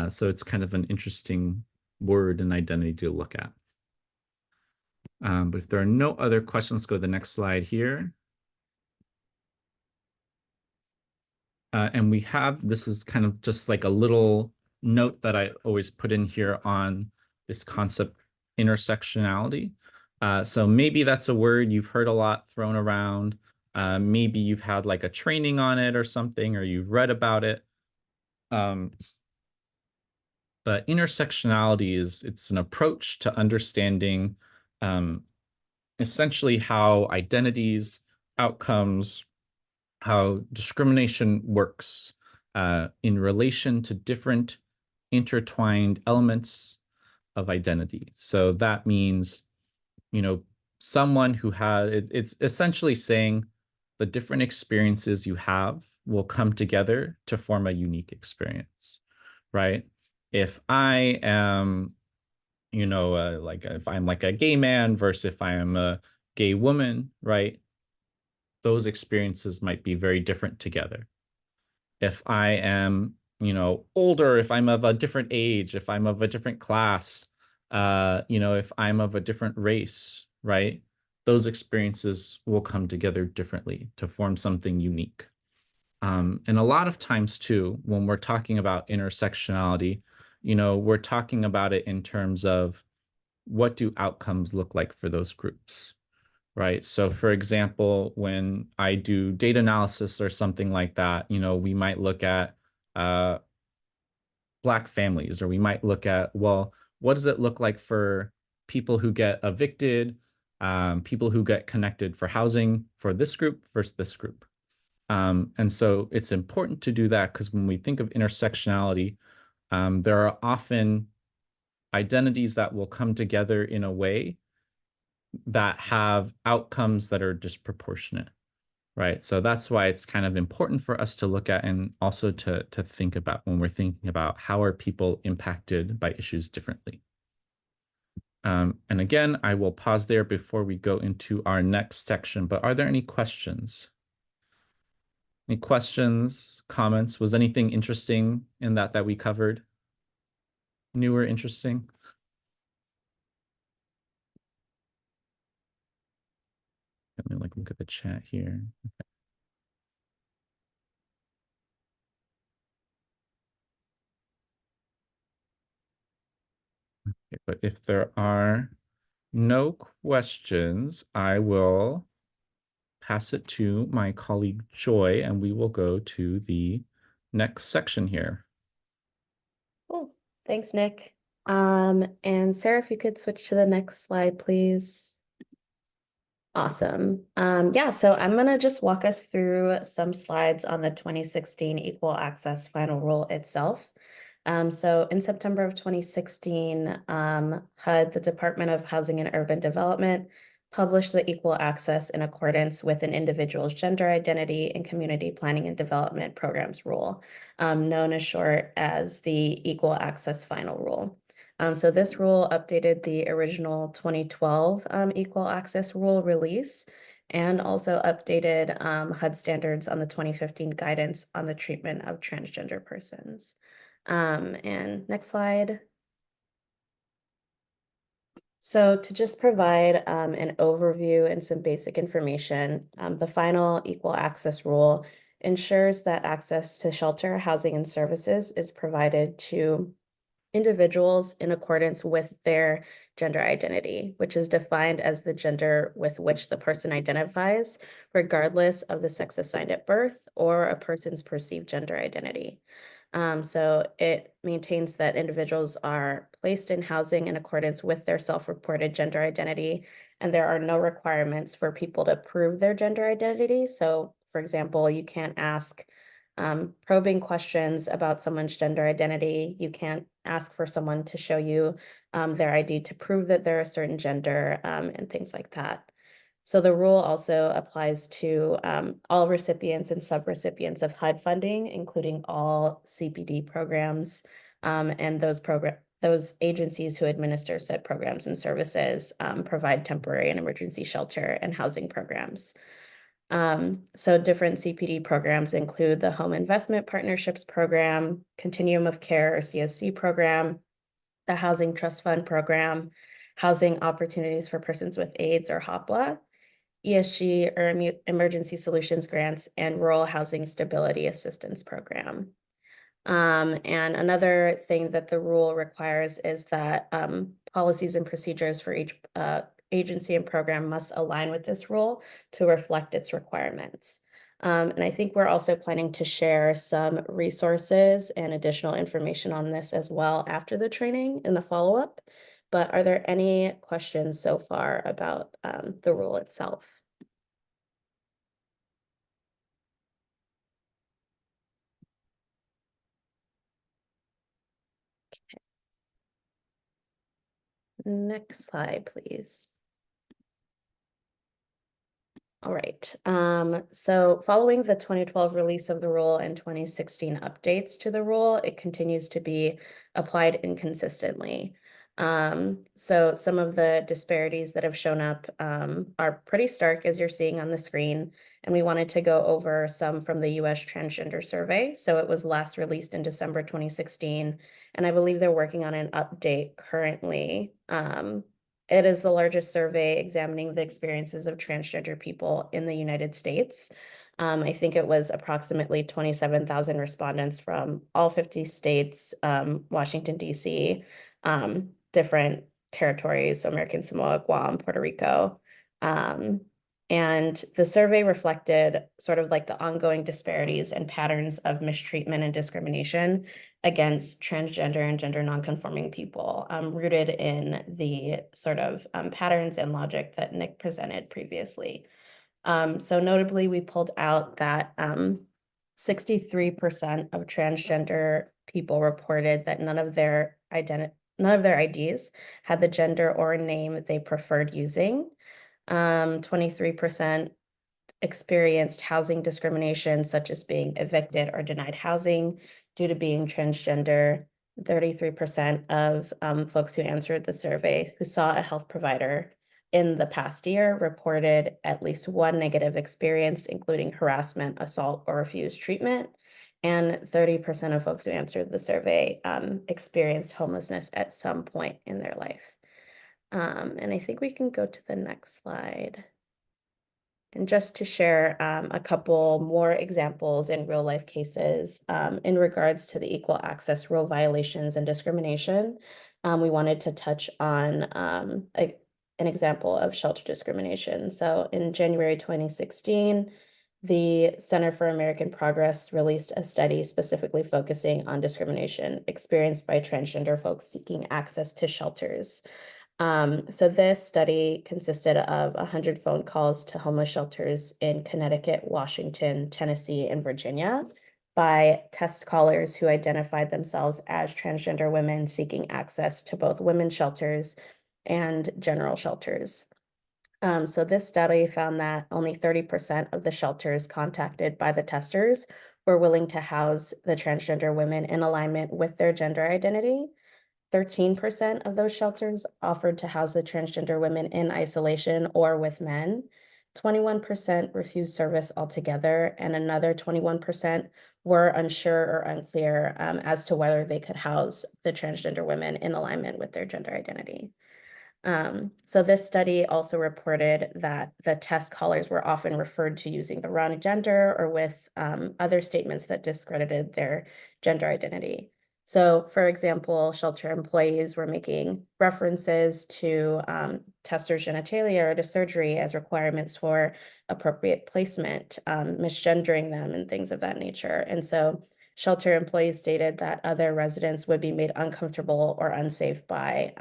So it's kind of an interesting word and identity to look at. But if there are no other questions, let's go to the next slide here. And we have, this is kind of just like a little note that I always put in here on this concept intersectionality. So maybe that's a word you've heard a lot thrown around. Maybe you've had like a training on it or something, or you've read about it. But intersectionality it's an approach to understanding essentially how identities, outcomes, how discrimination works in relation to different intertwined elements of identity. So that means, someone who it's essentially saying the different experiences you have will come together to form a unique experience, right? If I am, like if I'm like a gay man versus if I am a gay woman, right? Those experiences might be very different together. If I am, older, if I'm of a different age, if I'm of a different class, if I'm of a different race, right? Those experiences will come together differently to form something unique. And a lot of times too, when we're talking about intersectionality, we're talking about it in terms of what do outcomes look like for those groups, right? So for example, when I do data analysis or something like that, we might look at uh, Black families, or we might look at, well, what does it look like for people who get evicted, people who get connected for housing for this group versus this group. And so it's important to do that because when we think of intersectionality, there are often identities that will come together in a way that have outcomes that are disproportionate, right? So that's why it's kind of important for us to look at and also to think about when we're thinking about how are people impacted by issues differently. And again, I will pause there before we go into our next section, but are there any questions? Any questions, comments? Was anything interesting in that we covered? New or interesting? Let me look at the chat here. Okay, but if there are no questions, I will pass it to my colleague Joy, and we will go to the next section here. Cool. Thanks, Nick. And Sarah, if you could switch to the next slide, please. Awesome. Yeah, so I'm gonna just walk us through some slides on the 2016 Equal Access Final Rule itself. So in September of 2016, HUD, the Department of Housing and Urban Development, publish the equal access in accordance with an individual's gender identity and community planning and development programs rule, known as short as the Equal Access Final Rule. So this rule updated the original 2012 Equal Access Rule release and also updated HUD standards on the 2015 guidance on the treatment of transgender persons. And next slide. So to just provide an overview and some basic information, the final equal access rule ensures that access to shelter, housing, and services is provided to individuals in accordance with their gender identity, which is defined as the gender with which the person identifies, regardless of the sex assigned at birth or a person's perceived gender identity. So it maintains that individuals are placed in housing in accordance with their self-reported gender identity, and there are no requirements for people to prove their gender identity. So, for example, you can't ask probing questions about someone's gender identity. You can't ask for someone to show you their ID to prove that they're a certain gender and things like that. So the rule also applies to all recipients and subrecipients of HUD funding, including all CPD programs and those agencies who administer said programs and services provide temporary and emergency shelter and housing programs. So different CPD programs include the Home Investment Partnerships Program, Continuum of Care or COC program, the Housing Trust Fund program, Housing Opportunities for Persons with AIDS or HOPWA, ESG or Emergency Solutions Grants, and Rural Housing Stability Assistance Program. And another thing that the rule requires is that policies and procedures for each agency and program must align with this rule to reflect its requirements. And I think we're also planning to share some resources and additional information on this as well after the training in the follow-up. But are there any questions so far about the rule itself? Next slide, please. All right. So following the 2012 release of the rule and 2016 updates to the rule, it continues to be applied inconsistently. So some of the disparities that have shown up are pretty stark, as you're seeing on the screen. And we wanted to go over some from the US Transgender Survey. So it was last released in December 2016. And I believe they're working on an update currently. It is the largest survey examining the experiences of transgender people in the United States. I think it was approximately 27,000 respondents from all 50 states, Washington, D.C., different territories, so American Samoa, Guam, Puerto Rico. And the survey reflected sort of like the ongoing disparities and patterns of mistreatment and discrimination against transgender and gender nonconforming people, rooted in the sort of patterns and logic that Nick presented previously. So notably, we pulled out that 63% of transgender people reported that none of their IDs had the gender or name they preferred using. 23% experienced housing discrimination, such as being evicted or denied housing due to being transgender. 33% of folks who answered the survey who saw a health provider in the past year reported at least one negative experience, including harassment, assault, or refused treatment. And 30% of folks who answered the survey experienced homelessness at some point in their life. And I think we can go to the next slide. And just to share a couple more examples in real life cases in regards to the equal access rule violations and discrimination, we wanted to touch on an example of shelter discrimination. So in January 2016, the Center for American Progress released a study specifically focusing on discrimination experienced by transgender folks seeking access to shelters. So this study consisted of 100 phone calls to homeless shelters in Connecticut, Washington, Tennessee, and Virginia by test callers who identified themselves as transgender women seeking access to both women's shelters and general shelters. So this study found that only 30% of the shelters contacted by the testers were willing to house the transgender women in alignment with their gender identity. 13% of those shelters offered to house the transgender women in isolation or with men. 21% refused service altogether, and another 21% were unsure or unclear as to whether they could house the transgender women in alignment with their gender identity. So this study also reported that the test callers were often referred to using the wrong gender or with other statements that discredited their gender identity. So, for example, shelter employees were making references to testers' genitalia or to surgery as requirements for appropriate placement, misgendering them, and things of that nature. And so shelter employees stated that other residents would be made uncomfortable or unsafe by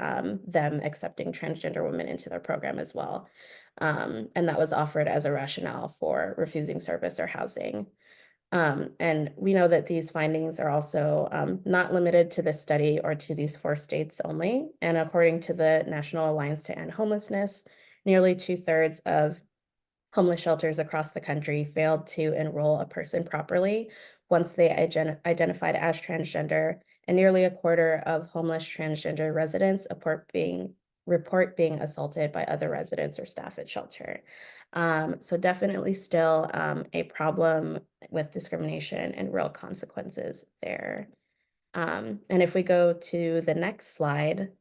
them accepting transgender women into their program as well. And that was offered as a rationale for refusing service or housing. And we know that these findings are also not limited to this study or to these 4 states only. And according to the National Alliance to End Homelessness, nearly 2/3 of homeless shelters across the country failed to enroll a person properly once they identified as transgender, and nearly a quarter of homeless transgender residents report being assaulted by other residents or staff at shelter. So definitely still a problem with discrimination and real consequences there. And if we go to the next slide,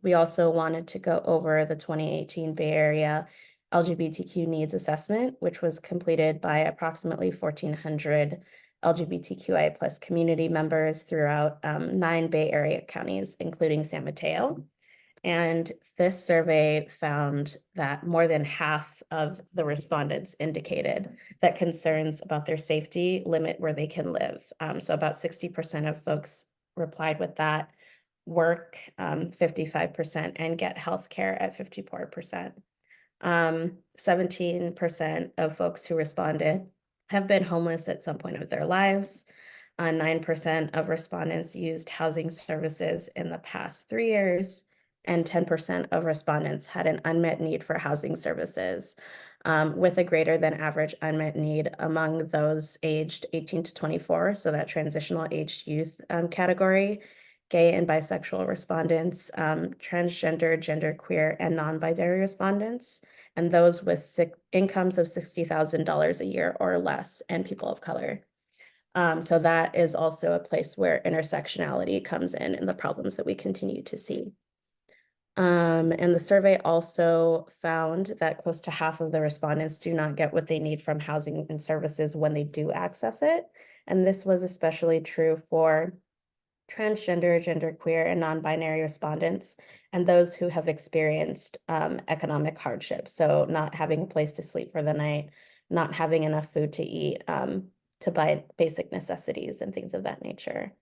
we also wanted to go over the 2018 Bay Area LGBTQ needs assessment, which was completed by approximately 1,400 LGBTQIA plus community members throughout 9 Bay Area counties, including San Mateo. And this survey found that more than half of the respondents indicated that concerns about their safety limit where they can live. So about 60% of folks replied with that, work 55%, and get health care at 54%. 17% of folks who responded have been homeless at some point of their lives. 9% of respondents used housing services in the past 3 years, and 10% of respondents had an unmet need for housing services, with a greater than average unmet need among those aged 18 to 24, so that transitional aged youth category, gay and bisexual respondents, transgender, genderqueer, and non-binary respondents, and those with incomes of $60,000 a year or less, and people of color. So that is also a place where intersectionality comes in and the problems that we continue to see. And the survey also found that close to half of the respondents do not get what they need from housing and services when they do access it. And this was especially true for transgender, genderqueer, and non-binary respondents, and those who have experienced economic hardship. So not having a place to sleep for the night, not having enough food to eat, to buy basic necessities and things of that nature.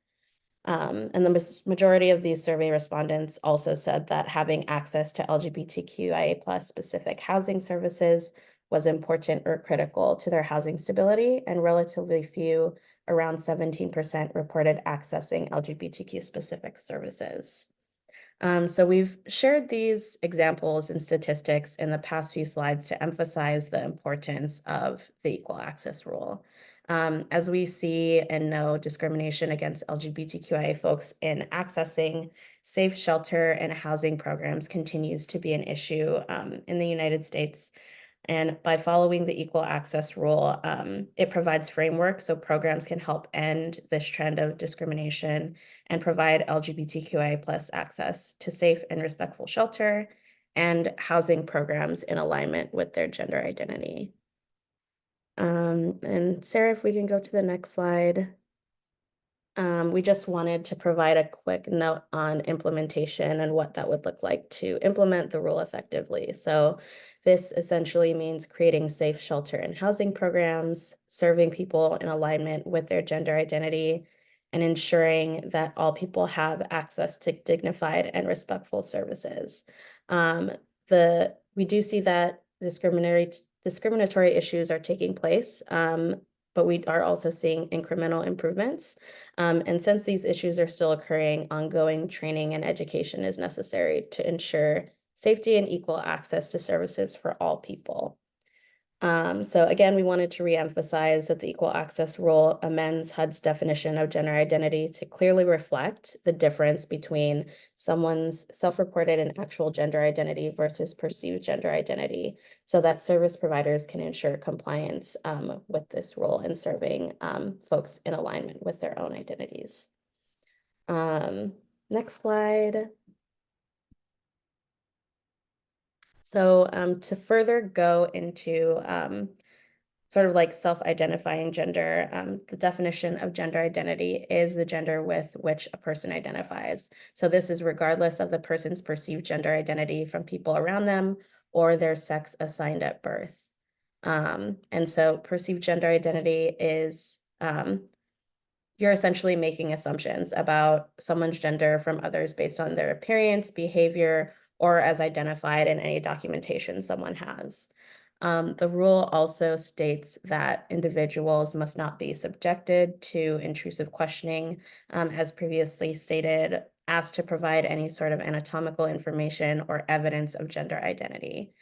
And the majority of these survey respondents also said that having access to LGBTQIA plus specific housing services was important or critical to their housing stability, and relatively few, around 17%, reported accessing LGBTQ specific services. So we've shared these examples and statistics in the past few slides to emphasize the importance of the equal access rule. As we see and know, discrimination against LGBTQIA folks in accessing safe shelter and housing programs continues to be an issue in the United States. And by following the equal access rule, it provides framework so programs can help end this trend of discrimination and provide LGBTQIA plus access to safe and respectful shelter and housing programs in alignment with their gender identity. And Sarah, if we can go to the next slide. We just wanted to provide a quick note on implementation and what that would look like to implement the rule effectively. So this essentially means creating safe shelter and housing programs, serving people in alignment with their gender identity, and ensuring that all people have access to dignified and respectful services. We do see that discriminatory issues are taking place, but we are also seeing incremental improvements. And since these issues are still occurring, ongoing training and education is necessary to ensure safety and equal access to services for all people. So again, we wanted to reemphasize that the Equal Access Rule amends HUD's definition of gender identity to clearly reflect the difference between someone's self-reported and actual gender identity versus perceived gender identity, so that service providers can ensure compliance with this rule and serving folks in alignment with their own identities. Next slide. So to further go into sort of like self-identifying gender, the definition of gender identity is the gender with which a person identifies. So this is regardless of the person's perceived gender identity from people around them or their sex assigned at birth. And so perceived gender identity is you're essentially making assumptions about someone's gender from others based on their appearance, behavior, or as identified in any documentation someone has. The rule also states that individuals must not be subjected to intrusive questioning, as previously stated, asked to provide any sort of anatomical information or evidence of gender identity.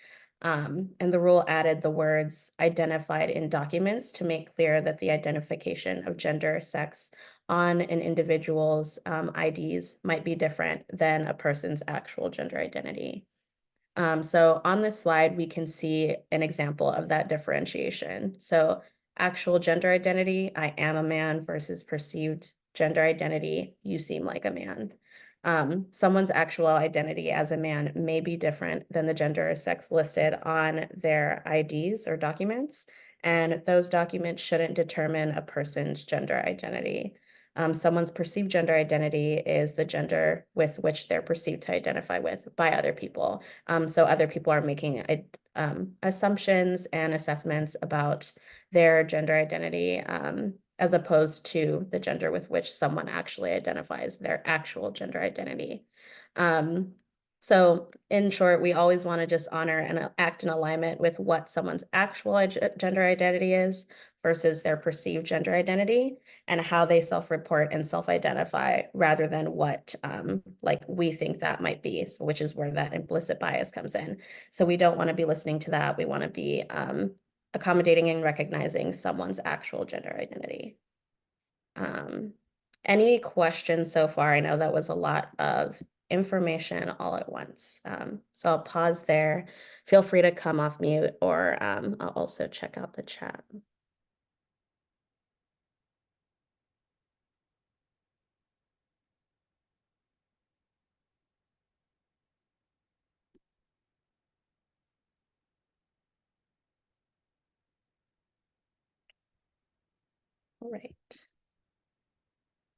And the rule added the words identified in documents to make clear that the identification of gender, sex on an individual's IDs might be different than a person's actual gender identity. So on this slide, we can see an example of that differentiation. So actual gender identity, I am a man versus perceived gender identity, you seem like a man. Someone's actual identity as a man may be different than the gender or sex listed on their IDs or documents, and those documents shouldn't determine a person's gender identity. Someone's perceived gender identity is the gender with which they're perceived to identify with by other people. So other people are making assumptions and assessments about their gender identity as opposed to the gender with which someone actually identifies, their actual gender identity. So in short, we always want to just honor and act in alignment with what someone's actual gender identity is versus their perceived gender identity and how they self-report and self-identify rather than what like we think that might be, so, which is where that implicit bias comes in. So we don't want to be listening to that. We want to be accommodating and recognizing someone's actual gender identity. Any questions so far? I know that was a lot of information all at once. So I'll pause there. Feel free to come off mute or I'll also check out the chat. All right. I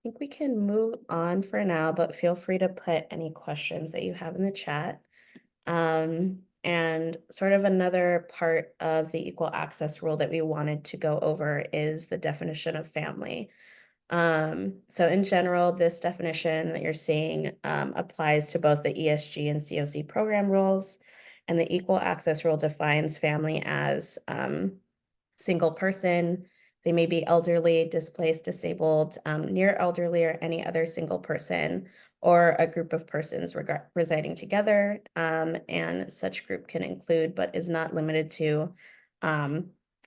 think we can move on for now, but feel free to put any questions that you have in the chat. And sort of another part of the equal access rule that we wanted to go over is the definition of family. So in general, this definition that you're seeing applies to both the ESG and COC program rules, and the equal access rule defines family as single person. They may be elderly, displaced, disabled, near elderly, or any other single person, or a group of persons residing together. And such group can include, but is not limited to, a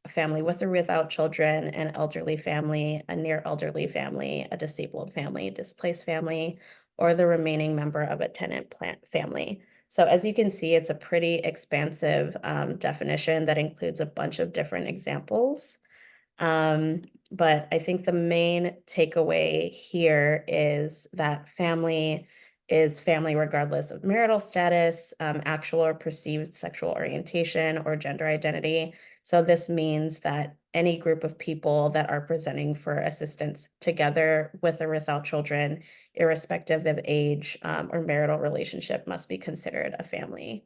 family with or without children, an elderly family, a near elderly family, a disabled family, displaced family, or the remaining member of a tenant plant family. So as you can see, it's a pretty expansive definition that includes a bunch of different examples. But I think the main takeaway here is that family is family regardless of marital status, actual or perceived sexual orientation, or gender identity. So this means that any group of people that are presenting for assistance together with or without children, irrespective of age or marital relationship, must be considered a family.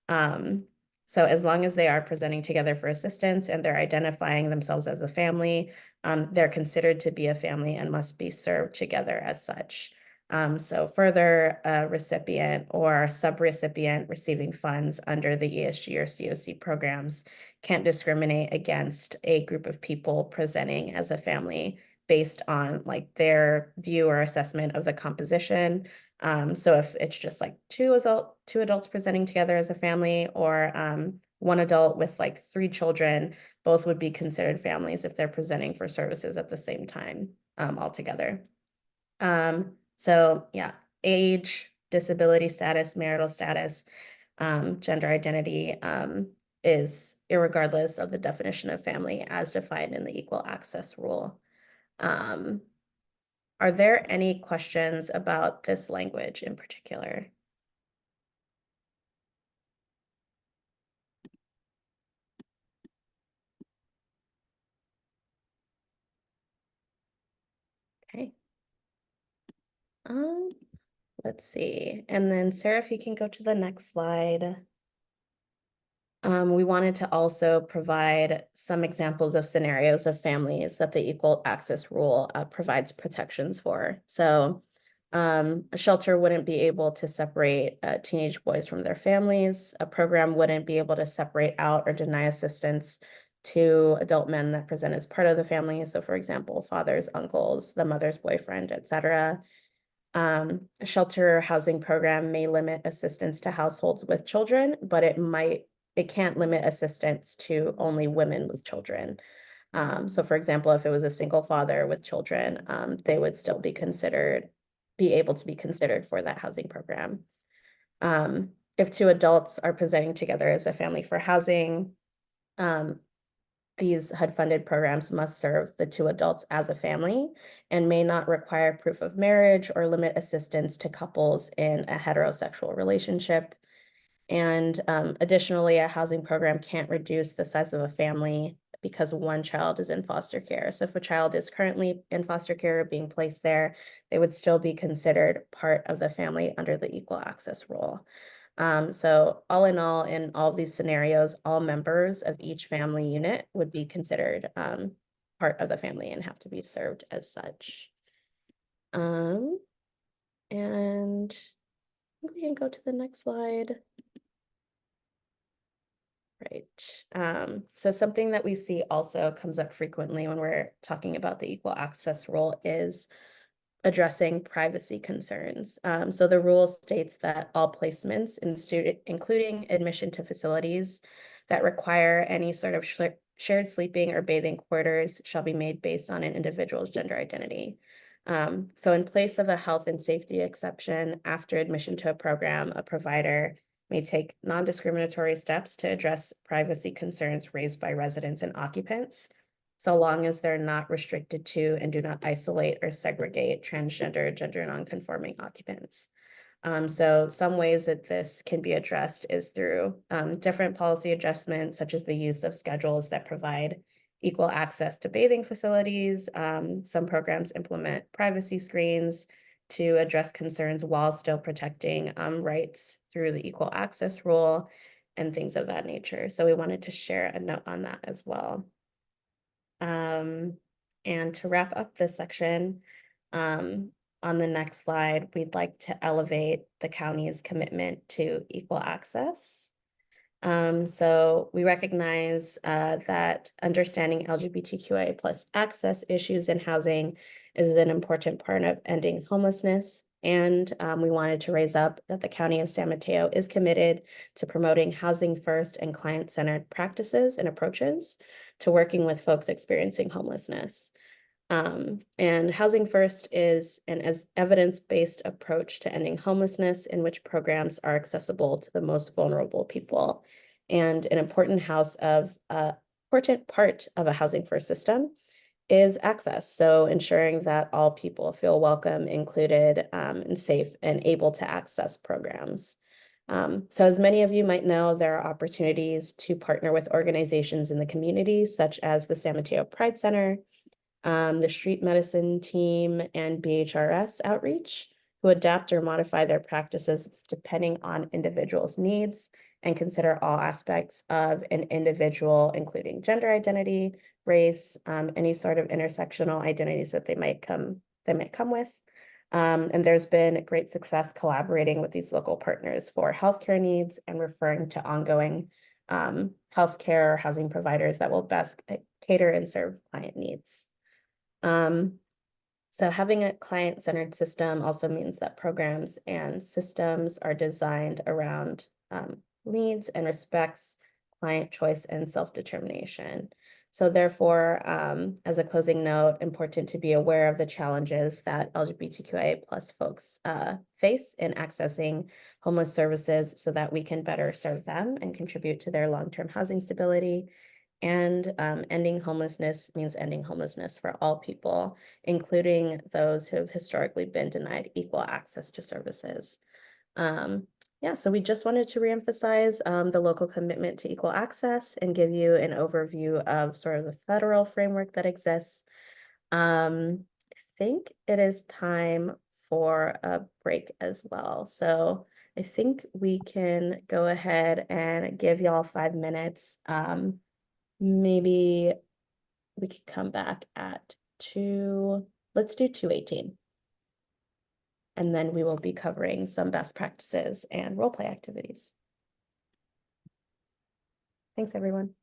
So as long as they are presenting together for assistance and they're identifying themselves as a family, they're considered to be a family and must be served together as such. So further, a recipient or subrecipient receiving funds under the ESG or COC programs can't discriminate against a group of people presenting as a family based on like their view or assessment of the composition So if it's just like two adults presenting together as a family, or one adult with like 3 children, both would be considered families if they're presenting for services at the same time, altogether. So yeah, age, disability status, marital status, gender identity, is irregardless of the definition of family as defined in the Equal Access Rule. Um, are there any questions about this language in particular? Okay. Um, let's see. And then Sarah, if you can go to the next slide. We wanted to also provide some examples of scenarios of families that the Equal Access Rule provides protections for. So a shelter wouldn't be able to separate teenage boys from their families. A program wouldn't be able to separate out or deny assistance to adult men that present as part of the family. So for example, fathers, uncles, the mother's boyfriend, etc. A shelter housing program may limit assistance to households with children, but it can't limit assistance to only women with children. So for example, if it was a single father with children, they would still be able to be considered for that housing program. If 2 adults are presenting together as a family for housing, um, these HUD-funded programs must serve the 2 adults as a family and may not require proof of marriage or limit assistance to couples in a heterosexual relationship. And additionally, a housing program can't reduce the size of a family because one child is in foster care. So if a child is currently in foster care or being placed there, they would still be considered part of the family under the Equal Access Rule. So all in all of these scenarios, all members of each family unit would be considered part of the family and have to be served as such. And we can go to the next slide. Right. So something that we see also comes up frequently when we're talking about the Equal Access Rule is addressing privacy concerns. So the rule states that all placements including admission to facilities that require any sort of shared sleeping or bathing quarters shall be made based on an individual's gender identity. So in place of a health and safety exception, after admission to a program, a provider may take non-discriminatory steps to address privacy concerns raised by residents and occupants, so long as they're not restricted to and do not isolate or segregate transgender, gender nonconforming occupants. So some ways that this can be addressed is through different policy adjustments, such as the use of schedules that provide equal access to bathing facilities. Some programs implement privacy screens to address concerns while still protecting rights through the Equal Access Rule and things of that nature. So we wanted to share a note on that as well. And to wrap up this section, on the next slide, we'd like to elevate the county's commitment to equal access. So we recognize that understanding LGBTQIA plus access issues in housing is an important part of ending homelessness. And we wanted to raise up that the County of San Mateo is committed to promoting housing first and client-centered practices and approaches to working with folks experiencing homelessness. And Housing First is an evidence-based approach to ending homelessness in which programs are accessible to the most vulnerable people. And an important part of a Housing First system is access. So ensuring that all people feel welcome, included, and safe and able to access programs. So as many of you might know, there are opportunities to partner with organizations in the community, such as the San Mateo Pride Center, the street medicine team, and BHRS outreach, who adapt or modify their practices depending on individuals' needs and consider all aspects of an individual, including gender identity, race, any sort of intersectional identities that they might come with. And there's been great success collaborating with these local partners for healthcare needs and referring to ongoing healthcare housing providers that will best cater and serve client needs. So having a client-centered system also means that programs and systems are designed around needs and respects client choice and self-determination. So therefore, as a closing note, important to be aware of the challenges that LGBTQIA plus folks face in accessing homeless services so that we can better serve them and contribute to their long-term housing stability. And ending homelessness means ending homelessness for all people, including those who have historically been denied equal access to services. Um, yeah, so we just wanted to reemphasize the local commitment to equal access and give you an overview of sort of the federal framework that exists. I think it is time for a break as well. So I think we can go ahead and give y'all 5 minutes. Maybe we could come back at let's do 2:18. And then we will be covering some best practices and role play activities. Thanks, everyone.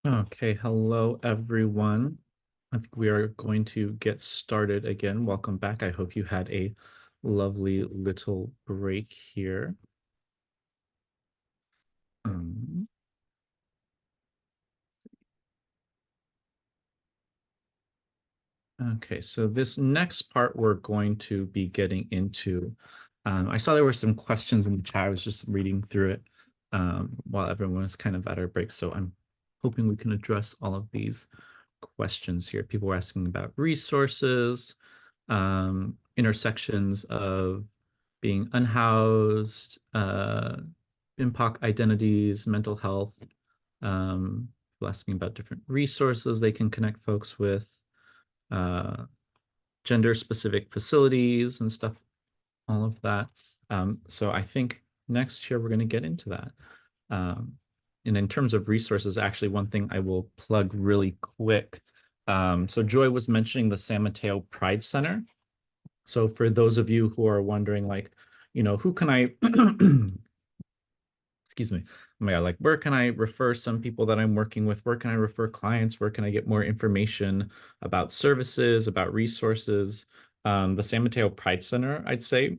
Okay, hello everyone. I think we are going to get started again. Welcome back. I hope you had a lovely little break here. Um, okay, so this next part we're going to be getting into. I saw there were some questions in the chat. I was just reading through it while everyone was kind of at our break. So I'm hoping we can address all of these questions here. People were asking about resources, intersections of being unhoused, BIMPOC identities, mental health, people asking about different resources they can connect folks with, uh, gender specific facilities and stuff, all of that. So I think next year we're going to get into that. Um, and in terms of resources, actually, one thing I will plug really quick. So Joy was mentioning the San Mateo Pride Center. So for those of you who are wondering, like, who can I, excuse me, oh my God, like, where can I refer some people that I'm working with? Where can I refer clients? Where can I get more information about services, about resources? The San Mateo Pride Center, I'd say,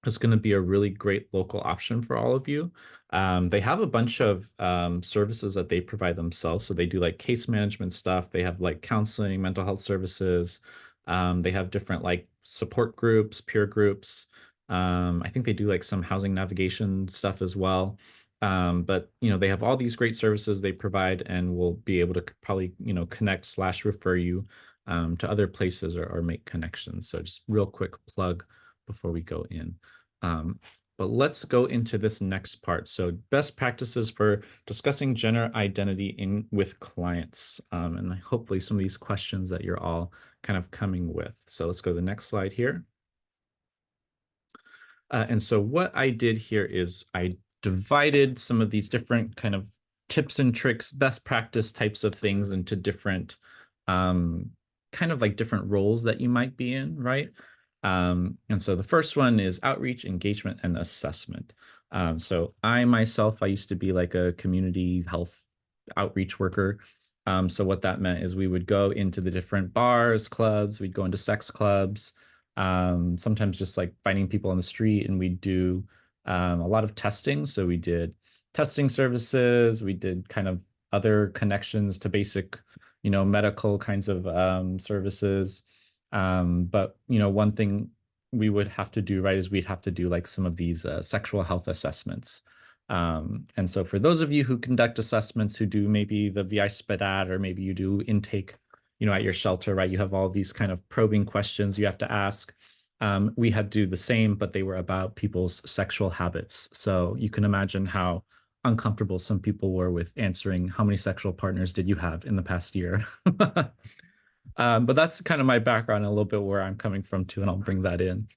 is going to be a really great local option for all of you. They have a bunch of services that they provide themselves. So they do like case management stuff. They have like counseling, mental health services. They have different like support groups, peer groups. I think they do like some housing navigation stuff as well. But they have all these great services they provide, and will be able to probably connect slash refer you to other places, or make connections. So just real quick plug before we go in. But let's go into this next part. So best practices for discussing gender identity with clients. And hopefully some of these questions that you're all kind of coming with. So let's go to the next slide here. And so what I did here is I divided some of these different kind of tips and tricks, best practice types of things into different kind of like different roles that you might be in, right? And so the first one is outreach, engagement, and assessment. So I myself, I used to be like a community health outreach worker. So what that meant is we would go into the different bars, clubs, we'd go into sex clubs, sometimes just like finding people on the street, and we do a lot of testing. So we did testing services, we did kind of other connections to basic, medical kinds of services. But one thing we would have to do, right, is we'd have to do like some of these sexual health assessments. And so for those of you who conduct assessments, who do maybe the VI SPEDAT, or maybe you do intake at your shelter, right? You have all these kind of probing questions you have to ask. We had to do the same, but they were about people's sexual habits. So you can imagine how uncomfortable some people were with answering how many sexual partners did you have in the past year. But that's kind of my background, a little bit where I'm coming from too, and I'll bring that in.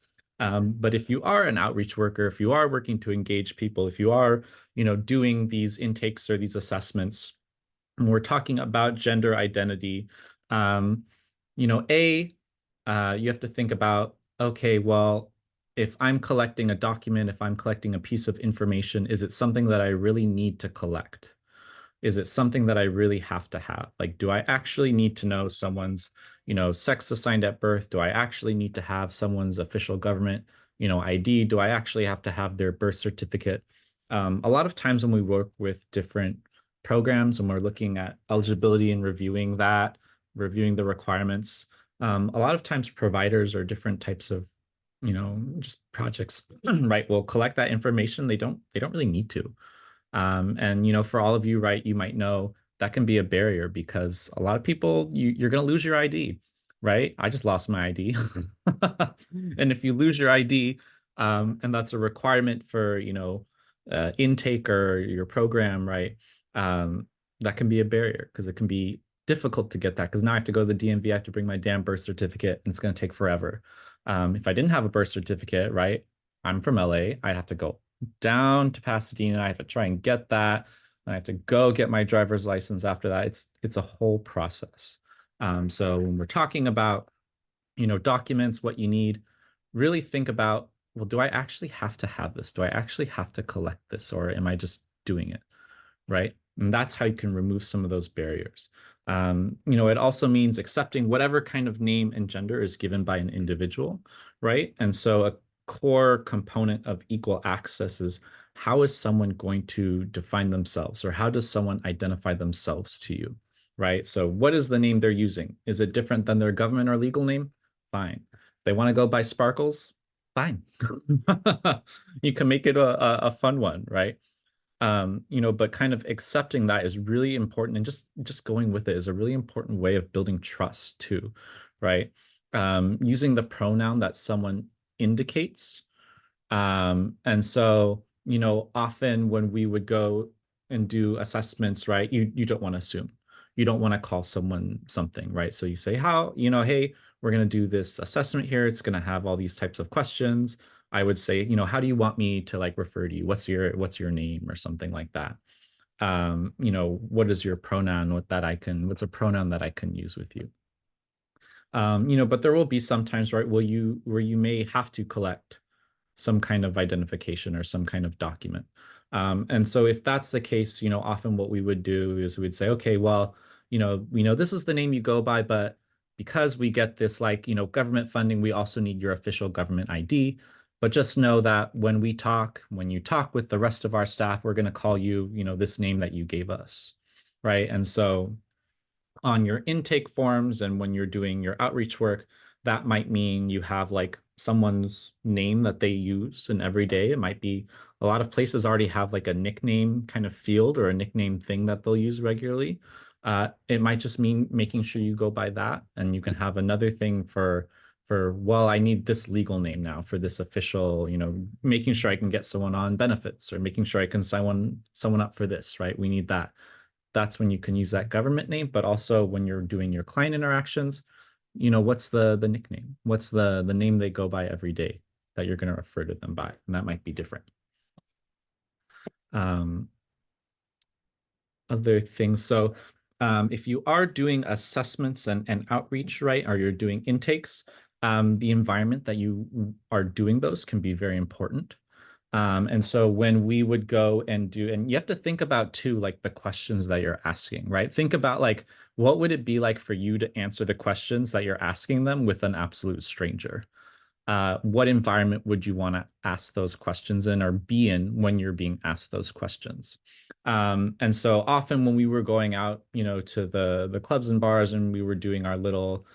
But if you are an outreach worker, if you are working to engage people, if you are, doing these intakes or these assessments, and we're talking about gender identity, um, you have to think about, okay, well, if I'm collecting a document, if I'm collecting a piece of information, is it something that I really need to collect? Is it something that I really have to have? Like, do I actually need to know someone's, sex assigned at birth? Do I actually need to have someone's official government, ID? Do I actually have to have their birth certificate? A lot of times when we work with different programs and we're looking at eligibility and reviewing that, reviewing the requirements, a lot of times providers or different types of, just projects, right, will collect that information. They don't really need to. And for all of you, right, you might know that can be a barrier, because a lot of people, you're going to lose your ID, right? I just lost my ID. And if you lose your ID, and that's a requirement for, intake or your program, right? Um, that can be a barrier, because it can be difficult to get that, because now I have to go to the DMV, I have to bring my damn birth certificate, and it's going to take forever. If I didn't have a birth certificate, right? I'm from LA, I'd have to go down to Pasadena. I have to try and get that. I have to go get my driver's license after that. It's a whole process. So when we're talking about, documents, what you need, really think about, well, do I actually have to have this? Do I actually have to collect this, or am I just doing it? Right? And that's how you can remove some of those barriers. It also means accepting whatever kind of name and gender is given by an individual, right? And so a core component of equal access is how is someone going to define themselves, or how does someone identify themselves to you, right? So what is the name they're using? Is it different than their government or legal name? Fine. If they want to go by Sparkles, fine. You can make it a fun one, right? But kind of accepting that is really important, and just going with it is a really important way of building trust too, right? Using the pronoun that someone indicates. And so, often when we would go and do assessments, right, you don't want to assume. You don't want to call someone something, right? So you say, hey, we're going to do this assessment here. It's going to have all these types of questions. I would say, how do you want me to like refer to you? What's your name or something like that? What is your pronoun? What's a pronoun that I can use with you? But there will be sometimes, right, where you may have to collect some kind of identification or some kind of document. And so if that's the case, often what we would do is we'd say, okay, well, we know this is the name you go by, but because we get this like, government funding, we also need your official government ID. But just know that when you talk with the rest of our staff, we're going to call you, this name that you gave us. Right. And so on your intake forms and when you're doing your outreach work, that might mean you have like someone's name that they use in every day. It might be a lot of places already have like a nickname kind of field or a nickname thing that they'll use regularly. It might just mean making sure you go by that, and you can have another thing for well, I need this legal name now for this official, making sure I can get someone on benefits, or making sure I can sign someone up for this, right? We need that. That's when you can use that government name. But also when you're doing your client interactions, what's the nickname? What's the name they go by every day that you're going to refer to them by? And that might be different. Um, Other things. So if you are doing assessments and outreach, right, or you're doing intakes, the environment that you are doing those can be very important. And so when we would go and you have to think about too, like the questions that you're asking, right? Think about like, what would it be like for you to answer the questions that you're asking them with an absolute stranger? What environment would you want to ask those questions in or be in when you're being asked those questions? And so often when we were going out, to the clubs and bars and we were doing our little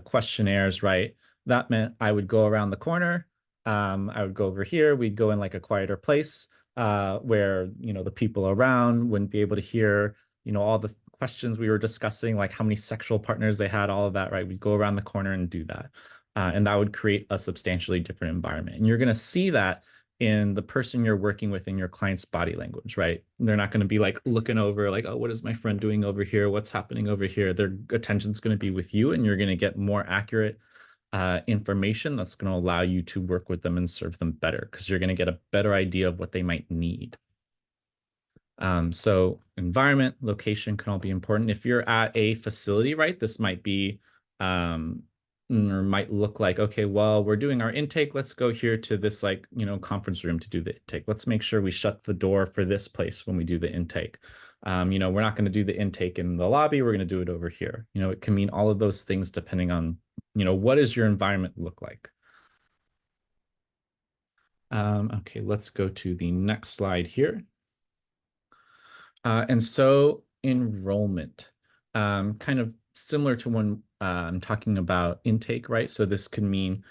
questionnaires, right? That meant I would go around the corner. I would go over here. We'd go in like a quieter place where, the people around wouldn't be able to hear, all the questions we were discussing, like how many sexual partners they had, all of that, right? We'd go around the corner and do that. And that would create a substantially different environment. And you're going to see that in the person you're working with in your client's body language, right? They're not going to be like looking over, like, oh, what is my friend doing over here? What's happening over here? Their attention's going to be with you, and you're going to get more accurate information that's going to allow you to work with them and serve them better, because you're going to get a better idea of what they might need. So environment, location can all be important. If you're at a facility, right, this might be or might look like, okay, well, we're doing our intake. Let's go here to this like, conference room to do the intake. Let's make sure we shut the door for this place when we do the intake. We're not going to do the intake in the lobby. We're going to do it over here. It can mean all of those things depending on, what does your environment look like? Okay, let's go to the next slide here. And so enrollment, kind of similar to when I'm talking about intake, right? So this could mean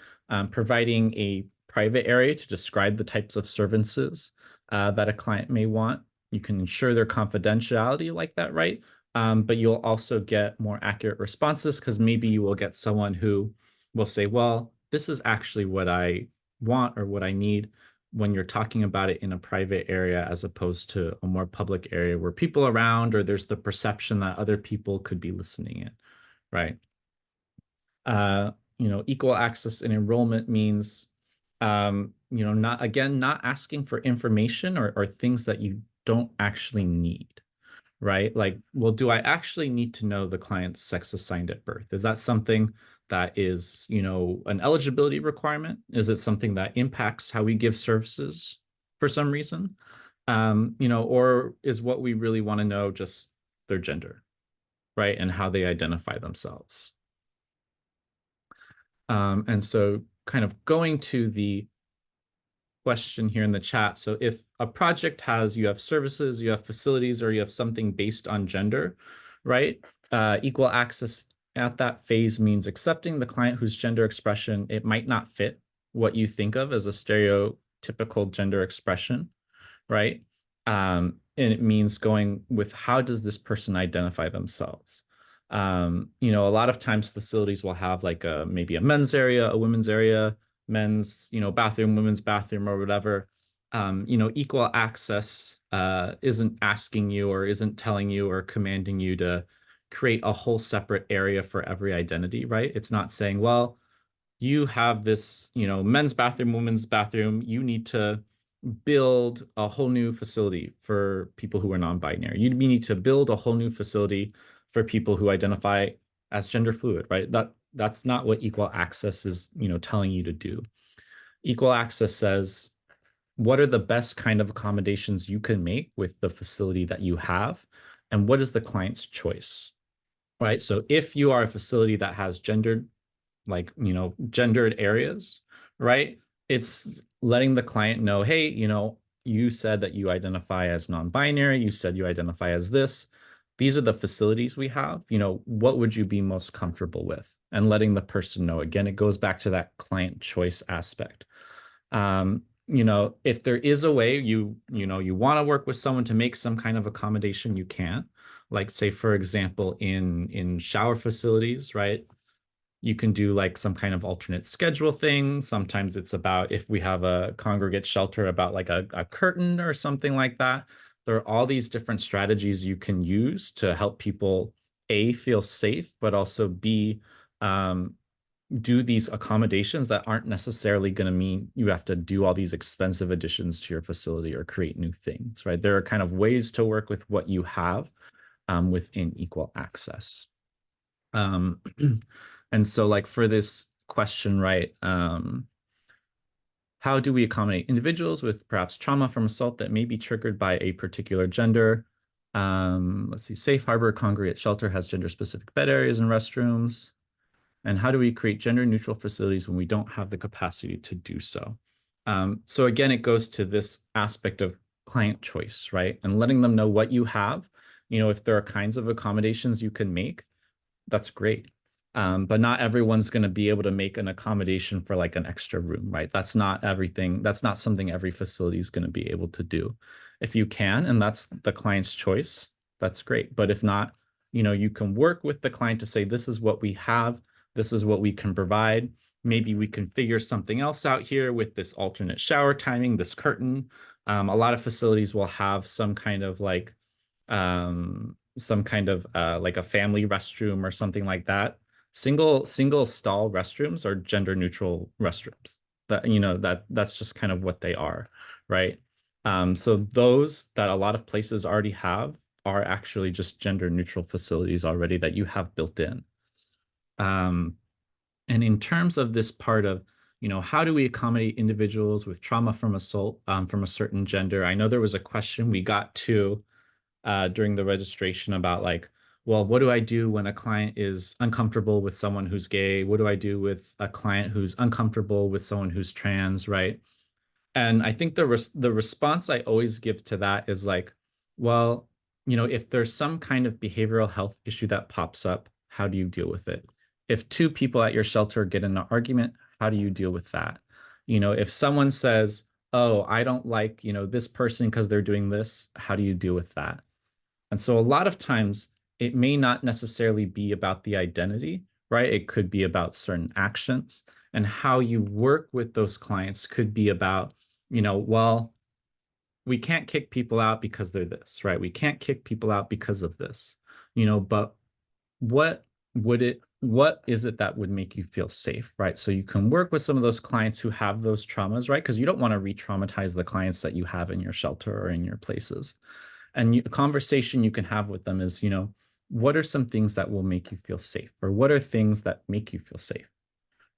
providing a private area to describe the types of services that a client may want. You can ensure their confidentiality like that, right? But you'll also get more accurate responses, because maybe you will get someone who will say, well, this is actually what I want or what I need, when you're talking about it in a private area as opposed to a more public area where people around, or there's the perception that other people could be listening in, right? Equal access and enrollment means, not asking for information or things that you don't actually need, right? Like, well, do I actually need to know the client's sex assigned at birth? Is that something that is, an eligibility requirement? Is it something that impacts how we give services for some reason? Or is what we really want to know just their gender, right? And how they identify themselves. And so kind of going to the question here in the chat. So if a project you have services, you have facilities, or you have something based on gender, right? Equal access at that phase means accepting the client whose gender expression, it might not fit what you think of as a stereotypical gender expression, right? And it means going with how does this person identify themselves? A lot of times facilities will have like maybe a men's area, a women's area, men's, bathroom, women's bathroom, or whatever. Equal access isn't asking you or isn't telling you or commanding you to create a whole separate area for every identity, right? It's not saying, well, you have this, men's bathroom, women's bathroom. You need to build a whole new facility for people who are non-binary. You need to build a whole new facility for people who identify as gender fluid, right? That's not what equal access is, telling you to do. Equal access says, what are the best kind of accommodations you can make with the facility that you have? And what is the client's choice, right? So if you are a facility that has gendered areas, right? It's letting the client know, hey, you said that you identify as non-binary, you said you identify as this. These are the facilities we have. What would you be most comfortable with? And letting the person know. Again, it goes back to that client choice aspect. If there is a way you want to work with someone to make some kind of accommodation, you can. Like say, for example, in shower facilities, right? You can do like some kind of alternate schedule thing. Sometimes it's about if we have a congregate shelter about like a curtain or something like that. There are all these different strategies you can use to help people A, feel safe, but also B, um, do these accommodations that aren't necessarily going to mean you have to do all these expensive additions to your facility or create new things, right? There are kind of ways to work with what you have within equal access. Um, and so like for this question, right, how do we accommodate individuals with perhaps trauma from assault that may be triggered by a particular gender? Let's see, Safe Harbor Congregate Shelter has gender-specific bed areas and restrooms. And how do we create gender-neutral facilities when we don't have the capacity to do so? So again, it goes to this aspect of client choice, right? And letting them know what you have. If there are kinds of accommodations you can make, that's great. But not everyone's going to be able to make an accommodation for like an extra room, right? That's not everything. That's not something every facility is going to be able to do. If you can, and that's the client's choice, that's great. But if not, you can work with the client to say, this is what we have. This is what we can provide. Maybe we can figure something else out here with this alternate shower timing, this curtain. A lot of facilities will have some kind of like a family restroom or something like that. Single stall restrooms are gender neutral restrooms. That's just kind of what they are, right? So those that a lot of places already have are actually just gender neutral facilities already that you have built in. And in terms of this part of, how do we accommodate individuals with trauma from assault from a certain gender? I know there was a question we got to during the registration about like, well, what do I do when a client is uncomfortable with someone who's gay? What do I do with a client who's uncomfortable with someone who's trans, right? And I think the response I always give to that is like, well, if there's some kind of behavioral health issue that pops up, how do you deal with it? If two people at your shelter get in an argument, how do you deal with that? If someone says, oh, I don't like, this person because they're doing this, how do you deal with that? And so a lot of times it may not necessarily be about the identity, right? It could be about certain actions, and how you work with those clients could be about, well, we can't kick people out because they're this, right? We can't kick people out because of this, but what what is it that would make you feel safe, right? So you can work with some of those clients who have those traumas, right? Because you don't want to re-traumatize the clients that you have in your shelter or in your places. And a conversation you can have with them is, what are some things that will make you feel safe? Or what are things that make you feel safe,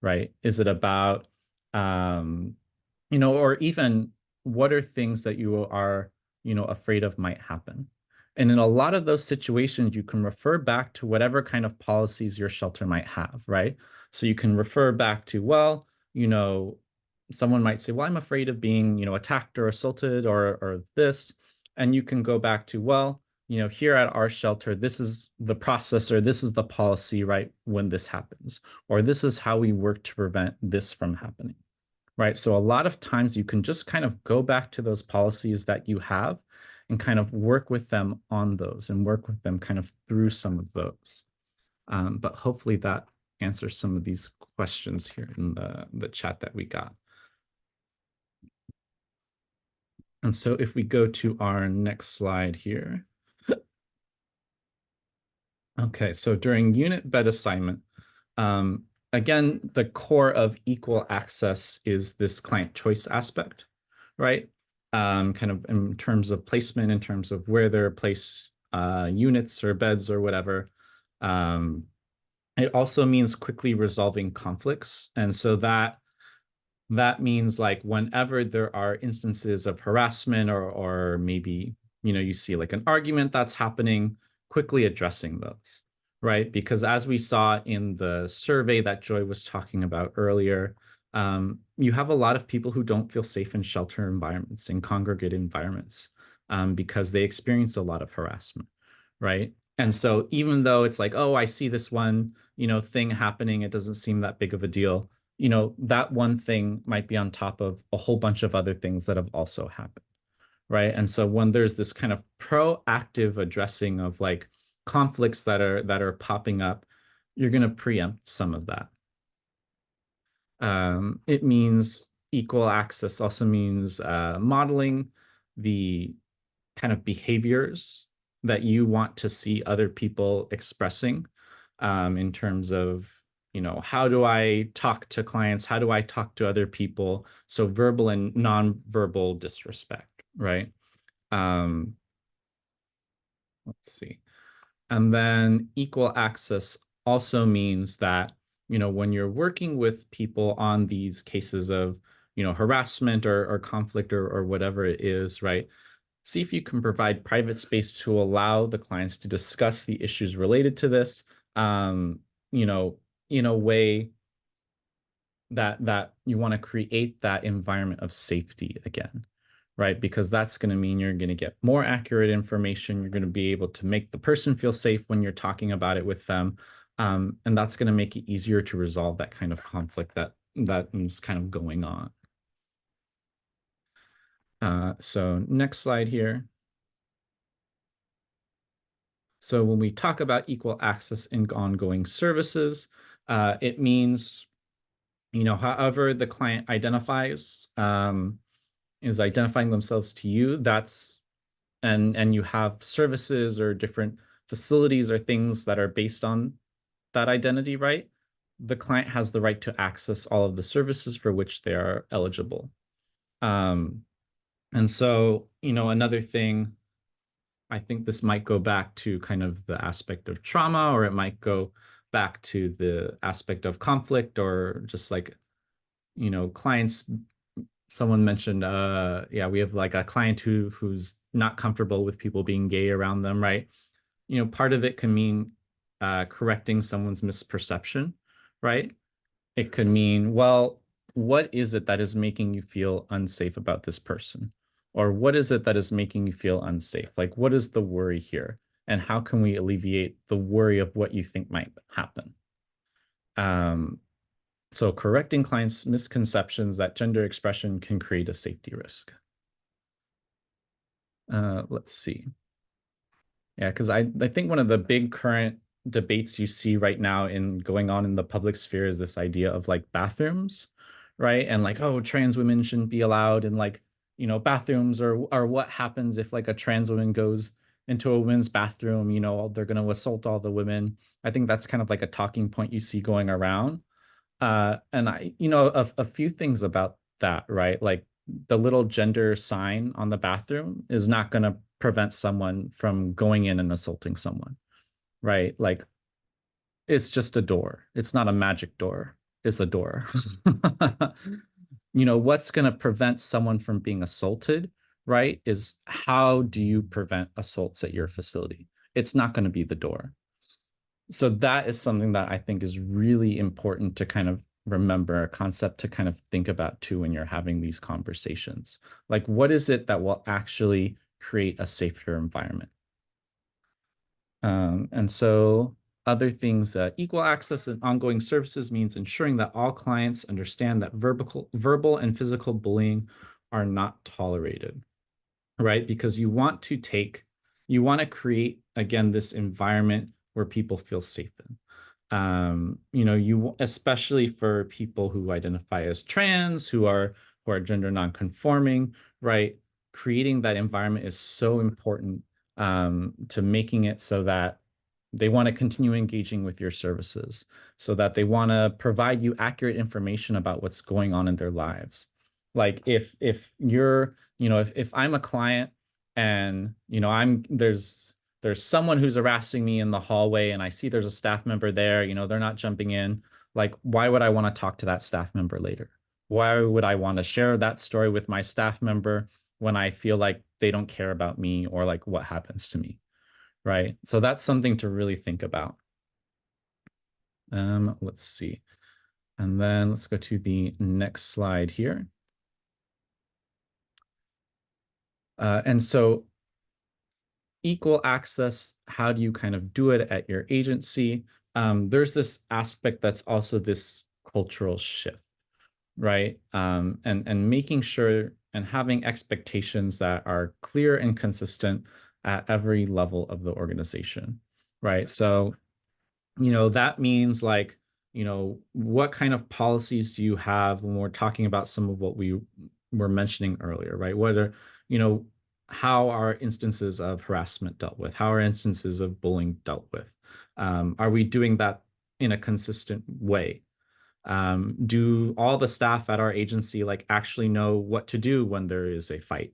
right? Is it about, or even what are things that you are, afraid of might happen. And in a lot of those situations, you can refer back to whatever kind of policies your shelter might have, right? So you can refer back to, well, someone might say, well, I'm afraid of being, attacked or assaulted or this. And you can go back to, well, here at our shelter, this is the process or this is the policy, right, when this happens, or this is how we work to prevent this from happening, right? So a lot of times you can just kind of go back to those policies that you have and kind of work with them on those and work with them kind of through some of those. But hopefully that answers some of these questions here in the chat that we got. And so if we go to our next slide here. Okay, so during unit bed assignment, again, the core of equal access is this client choice aspect, right? Kind of in terms of placement, in terms of where they're placed, units or beds or whatever. It also means quickly resolving conflicts. And so that means like whenever there are instances of harassment or maybe, you see like an argument that's happening, quickly addressing those, right? Because as we saw in the survey that Joy was talking about earlier, you have a lot of people who don't feel safe in shelter environments, in congregate environments, because they experience a lot of harassment, right? And so even though it's like, oh, I see this one, thing happening, it doesn't seem that big of a deal, that one thing might be on top of a whole bunch of other things that have also happened, right? And so when there's this kind of proactive addressing of like conflicts that are popping up, you're going to preempt some of that. It means equal access also means modeling the kind of behaviors that you want to see other people expressing, in terms of, how do I talk to clients? How do I talk to other people? So verbal and nonverbal disrespect, right? Um, let's see. And then equal access also means that, when you're working with people on these cases of, harassment or conflict or whatever it is, right? See if you can provide private space to allow the clients to discuss the issues related to this, you know, in a way that you want to create that environment of safety again, right? Because that's going to mean you're going to get more accurate information. You're going to be able to make the person feel safe when you're talking about it with them. And that's going to make it easier to resolve that kind of conflict that is kind of going on. So next slide here. So when we talk about equal access in ongoing services, it means, however the client identifies, is identifying themselves to you, and you have services or different facilities or things that are based on that identity, right? The client has the right to access all of the services for which they are eligible. And so, another thing, I think this might go back to kind of the aspect of trauma, or it might go back to the aspect of conflict, or just like, clients. Someone mentioned, yeah, we have like a client who's not comfortable with people being gay around them, right? Part of it can mean correcting someone's misperception, right? It could mean, well, what is it that is making you feel unsafe about this person? Or what is it that is making you feel unsafe? Like, what is the worry here? And how can we alleviate the worry of what you think might happen? So correcting clients' misconceptions that gender expression can create a safety risk. Let's see. Yeah, because I think one of the big current debates you see right now in going on in the public sphere is this idea of like bathrooms, right? And like, oh, trans women shouldn't be allowed in like, bathrooms, or what happens if like a trans woman goes into a women's bathroom, they're going to assault all the women. I think that's kind of like a talking point you see going around. And a few things about that, right? Like the little gender sign on the bathroom is not going to prevent someone from going in and assaulting someone, right? Like it's just a door. It's not a magic door. It's a door. What's going to prevent someone from being assaulted right, is how do you prevent assaults at your facility? It's not going to be the door. So that is something that I think is really important to kind of remember, a concept to kind of think about too when you're having these conversations. Like, what is it that will actually create a safer environment? And so other things, equal access and ongoing services means ensuring that all clients understand that verbal and physical bullying are not tolerated, right? Because you want to create, again, this environment where people feel safe in. You especially for people who identify as trans, who are gender nonconforming, right? Creating that environment is so important, to making it so that they want to continue engaging with your services, so that they want to provide you accurate information about what's going on in their lives. Like if you're, if I'm a client and there's someone who's harassing me in the hallway and I see there's a staff member there, they're not jumping in. Like, why would I want to talk to that staff member later? Why would I want to share that story with my staff member when I feel like they don't care about me or like what happens to me? Right. So that's something to really think about. Let's see. And then let's go to the next slide here. And so equal access, how do you kind of do it at your agency? There's this aspect that's also this cultural shift, right? And making sure and having expectations that are clear and consistent at every level of the organization, right? So that means like, what kind of policies do you have when we're talking about some of what we were mentioning earlier, right? What are, you know, how are instances of harassment dealt with? How are instances of bullying dealt with? Are we doing that in a consistent way? Do all the staff at our agency like actually know what to do when there is a fight?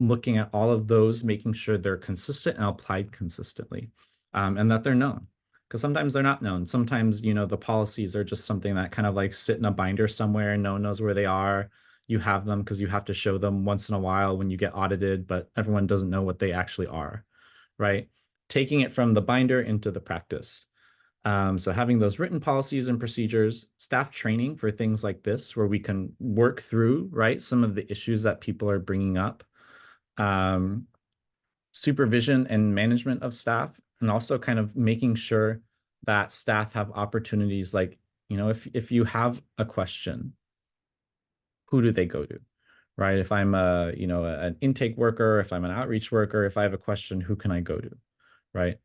Looking at all of those, making sure they're consistent and applied consistently, and that they're known. Because sometimes they're not known. Sometimes, the policies are just something that kind of like sit in a binder somewhere and no one knows where they are. You have them because you have to show them once in a while when you get audited, but everyone doesn't know what they actually are, right? Taking it from the binder into the practice. So having those written policies and procedures, staff training for things like this, where we can work through, right, some of the issues that people are bringing up, um, supervision and management of staff, and also kind of making sure that staff have opportunities like, if you have a question, who do they go to, right? If I'm an intake worker, if I'm an outreach worker, if I have a question, who can I go to, right?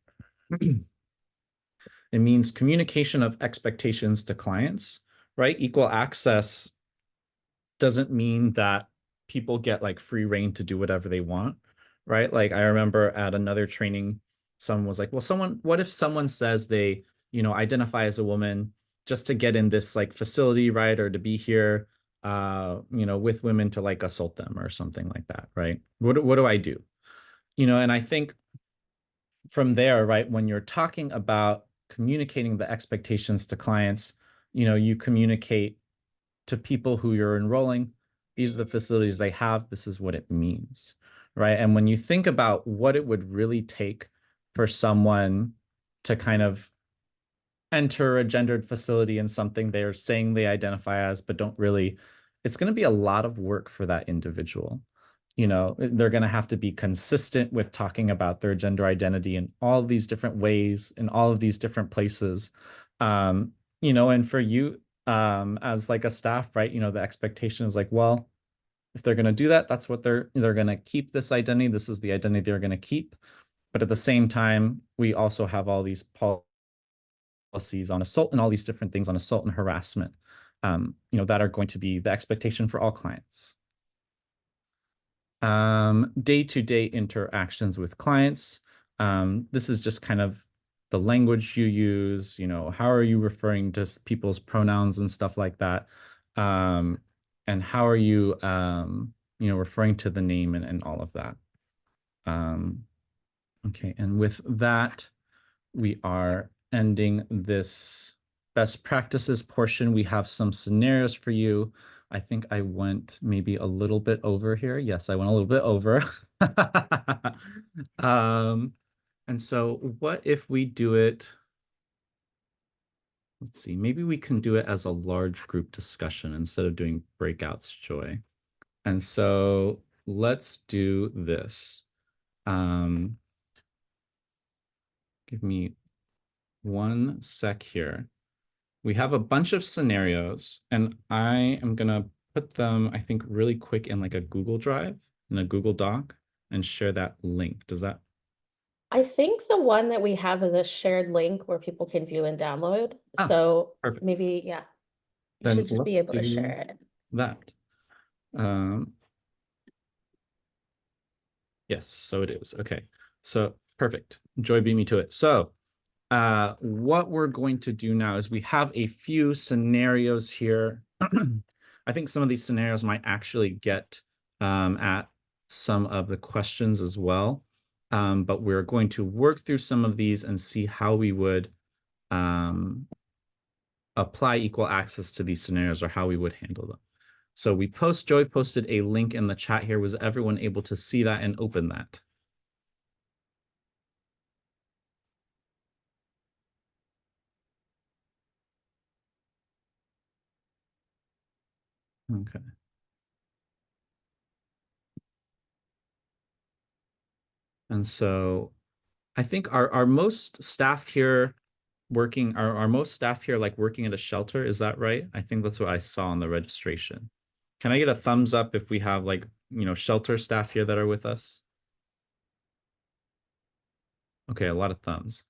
It means communication of expectations to clients, right? Equal access doesn't mean that people get like free reign to do whatever they want, right? Like I remember at another training, someone was like, well, what if someone says they, identify as a woman just to get in this like facility, right? Or to be here, with women to like assault them or something like that, right? What do I do? And I think from there, right, when you're talking about communicating the expectations to clients, you communicate to people who you're enrolling, these are the facilities they have, this is what it means, right? And when you think about what it would really take for someone to kind of enter a gendered facility in something they're saying they identify as, but don't really, it's going to be a lot of work for that individual. They're going to have to be consistent with talking about their gender identity in all of these different ways, in all of these different places. And for you, as like a staff, right, the expectation is like, well, if they're going to do that, that's what they're going to keep this identity. This is the identity they're going to keep. But at the same time, we also have all these policies on assault and all these different things on assault and harassment, that are going to be the expectation for all clients. Day-to-day interactions with clients. This is just kind of the language you use, how are you referring to people's pronouns and stuff like that. And how are you, referring to the name and all of that. Okay, and with that, we are ending this best practices portion. We have some scenarios for you. I think I went maybe a little bit over here. Yes, I went a little bit over. Um, and so what if we do it? Let's see, maybe we can do it as a large group discussion instead of doing breakouts, Joy. And so let's do this. Um, give me one sec here. We have a bunch of scenarios, and I am gonna put them, I think, really quick in like a Google Drive, in a Google Doc, and share that link. Does that? I think the one that we have is a shared link where people can view and download. Ah, So perfect. maybe, yeah, you Then should just be let's able to do share it. that. Um, yes, so it is. Okay. So perfect. Joy beat me to it. So what we're going to do now is we have a few scenarios here. I think some of these scenarios might actually get at some of the questions as well. But we're going to work through some of these and see how we would um, apply equal access to these scenarios or how we would handle them. So Joy posted a link in the chat here. Was everyone able to see that and open that? Okay. And so I think our most staff here working are most staff here like working at a shelter, is that right? I think that's what I saw on the registration. Can I get a thumbs up if we have like, shelter staff here that are with us? Okay, a lot of thumbs.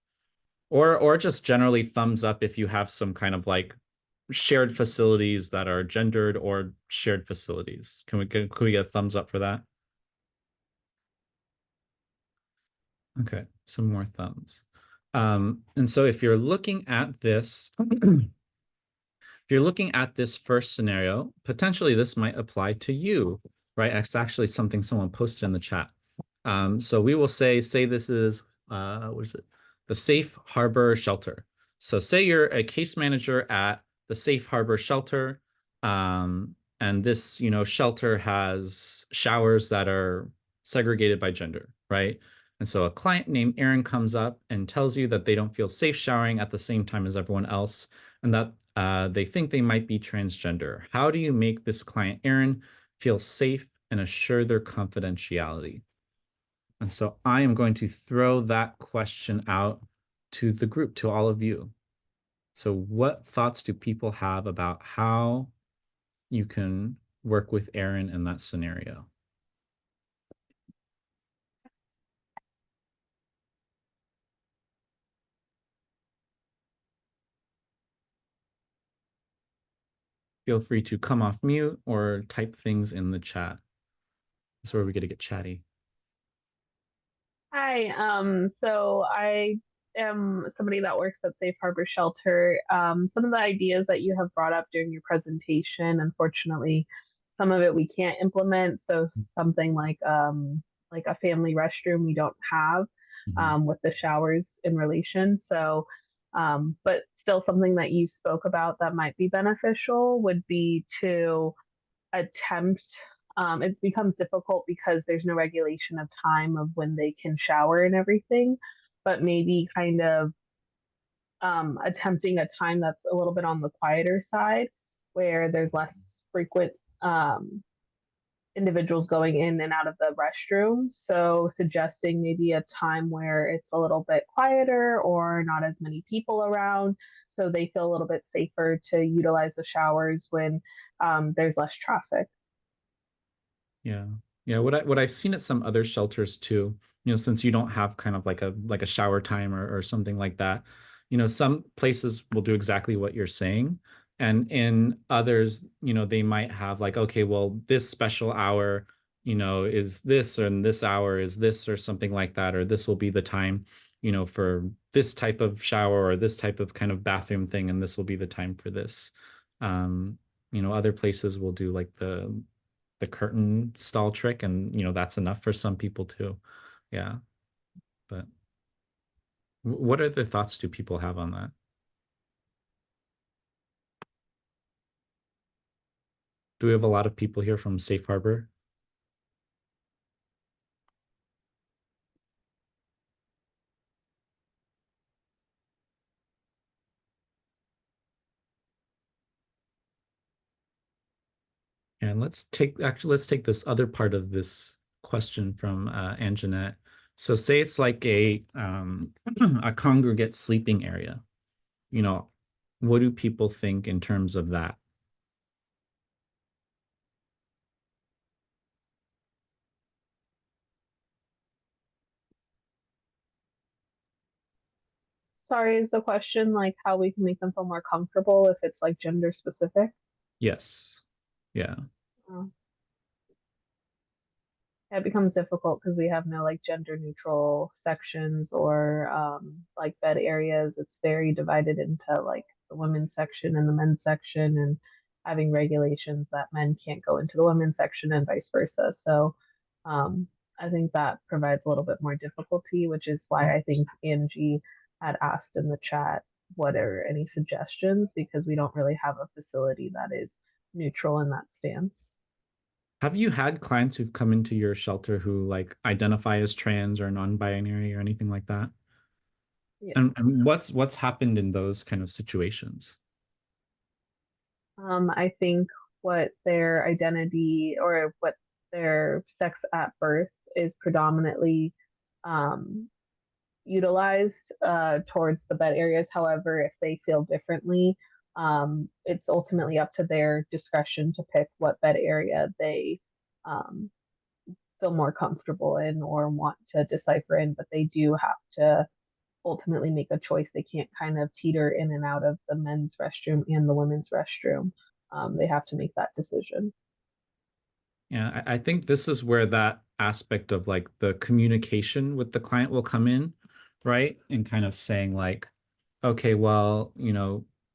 Or just generally thumbs up if you have some kind of like shared facilities that are gendered or shared facilities. Can we get a thumbs up for that? Okay, some more thumbs. And so if you're looking at this, if you're looking at this first scenario, potentially this might apply to you, right? It's actually something someone posted in the chat. So we will say this is what is it? The Safe Harbor Shelter. So say you're a case manager at the Safe Harbor Shelter, and this, shelter has showers that are segregated by gender, right? And so a client named Aaron comes up and tells you that they don't feel safe showering at the same time as everyone else, and that they think they might be transgender. How do you make this client, Aaron, feel safe and assure their confidentiality? And so I am going to throw that question out to the group, to all of you. So, what thoughts do people have about how you can work with Aaron in that scenario? Feel free to come off mute or type things in the chat. That's where we get to get chatty. Hi, so I am somebody that works at Safe Harbor Shelter. Some of the ideas that you have brought up during your presentation, unfortunately, some of it we can't implement. So something like a family restroom we don't have Mhm. with the showers in relation. So, but still something that you spoke about that might be beneficial would be to attempt it becomes difficult because there's no regulation of time of when they can shower and everything, but maybe kind of attempting a time that's a little bit on the quieter side where there's less frequent individuals going in and out of the restroom. So, suggesting maybe a time where it's a little bit quieter or not as many people around, so they feel a little bit safer to utilize the showers when there's less traffic. Yeah. Yeah, what I've seen at some other shelters too, since you don't have kind of like a shower time or something like that, some places will do exactly what you're saying. And in others, they might have like, okay, well, this special hour, is this, and this hour is this, or something like that, or this will be the time, for this type of shower or this type of kind of bathroom thing, and this will be the time for this. Um, Other places will do like the curtain stall trick, and that's enough for some people too. Yeah, but what other thoughts do people have on that? Do we have a lot of people here from Safe Harbor? And let's take this other part of this question from Anjanette. So say it's like a congregate sleeping area. You know, what do people think in terms of that? Sorry, is the question like how we can make them feel more comfortable if it's like gender specific? Yes. Yeah. Uh, it becomes difficult because we have no like gender neutral sections or like bed areas. It's very divided into like the women's section and the men's section, and having regulations that men can't go into the women's section and vice versa. So um, I think that provides a little bit more difficulty, which is why I think Angie had asked in the chat what are any suggestions, because we don't really have a facility that is neutral in that stance. Have you had clients who've come into your shelter who like identify as trans or non-binary or anything like that? Yes. And what's happened in those kind of situations? I think what their identity or what their sex at birth is predominantly um, utilized towards the bed areas. However, if they feel differently, it's ultimately up to their discretion to pick what bed area they um, feel more comfortable in or want to decipher in, but they do have to ultimately make a choice. They can't kind of teeter in and out of the men's restroom and the women's restroom. They have to make that decision. Yeah, I think this is where that aspect of like the communication with the client will come in, right? And kind of saying like, okay, well,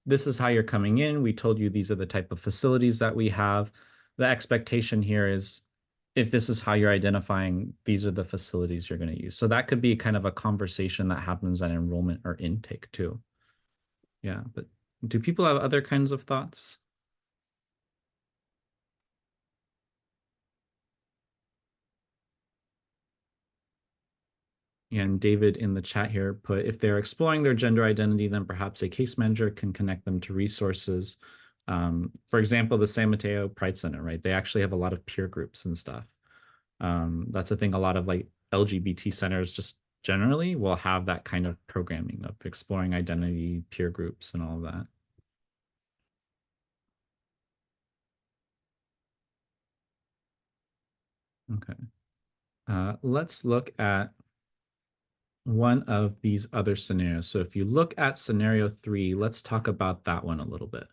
this is how you're coming in. We told you these are the type of facilities that we have. The expectation here is if this is how you're identifying, these are the facilities you're going to use. So that could be kind of a conversation that happens at enrollment or intake too. Yeah, but do people have other kinds of thoughts? And David in the chat here put, if they're exploring their gender identity, then perhaps a case manager can connect them to resources. For example, the San Mateo Pride Center, right? They actually have a lot of peer groups and stuff. That's the thing. A lot of like LGBT centers just generally will have that kind of programming of exploring identity, peer groups, and all of that. Okay. Let's look at one of these other scenarios. So if you look at scenario 3, let's talk about that one a little bit.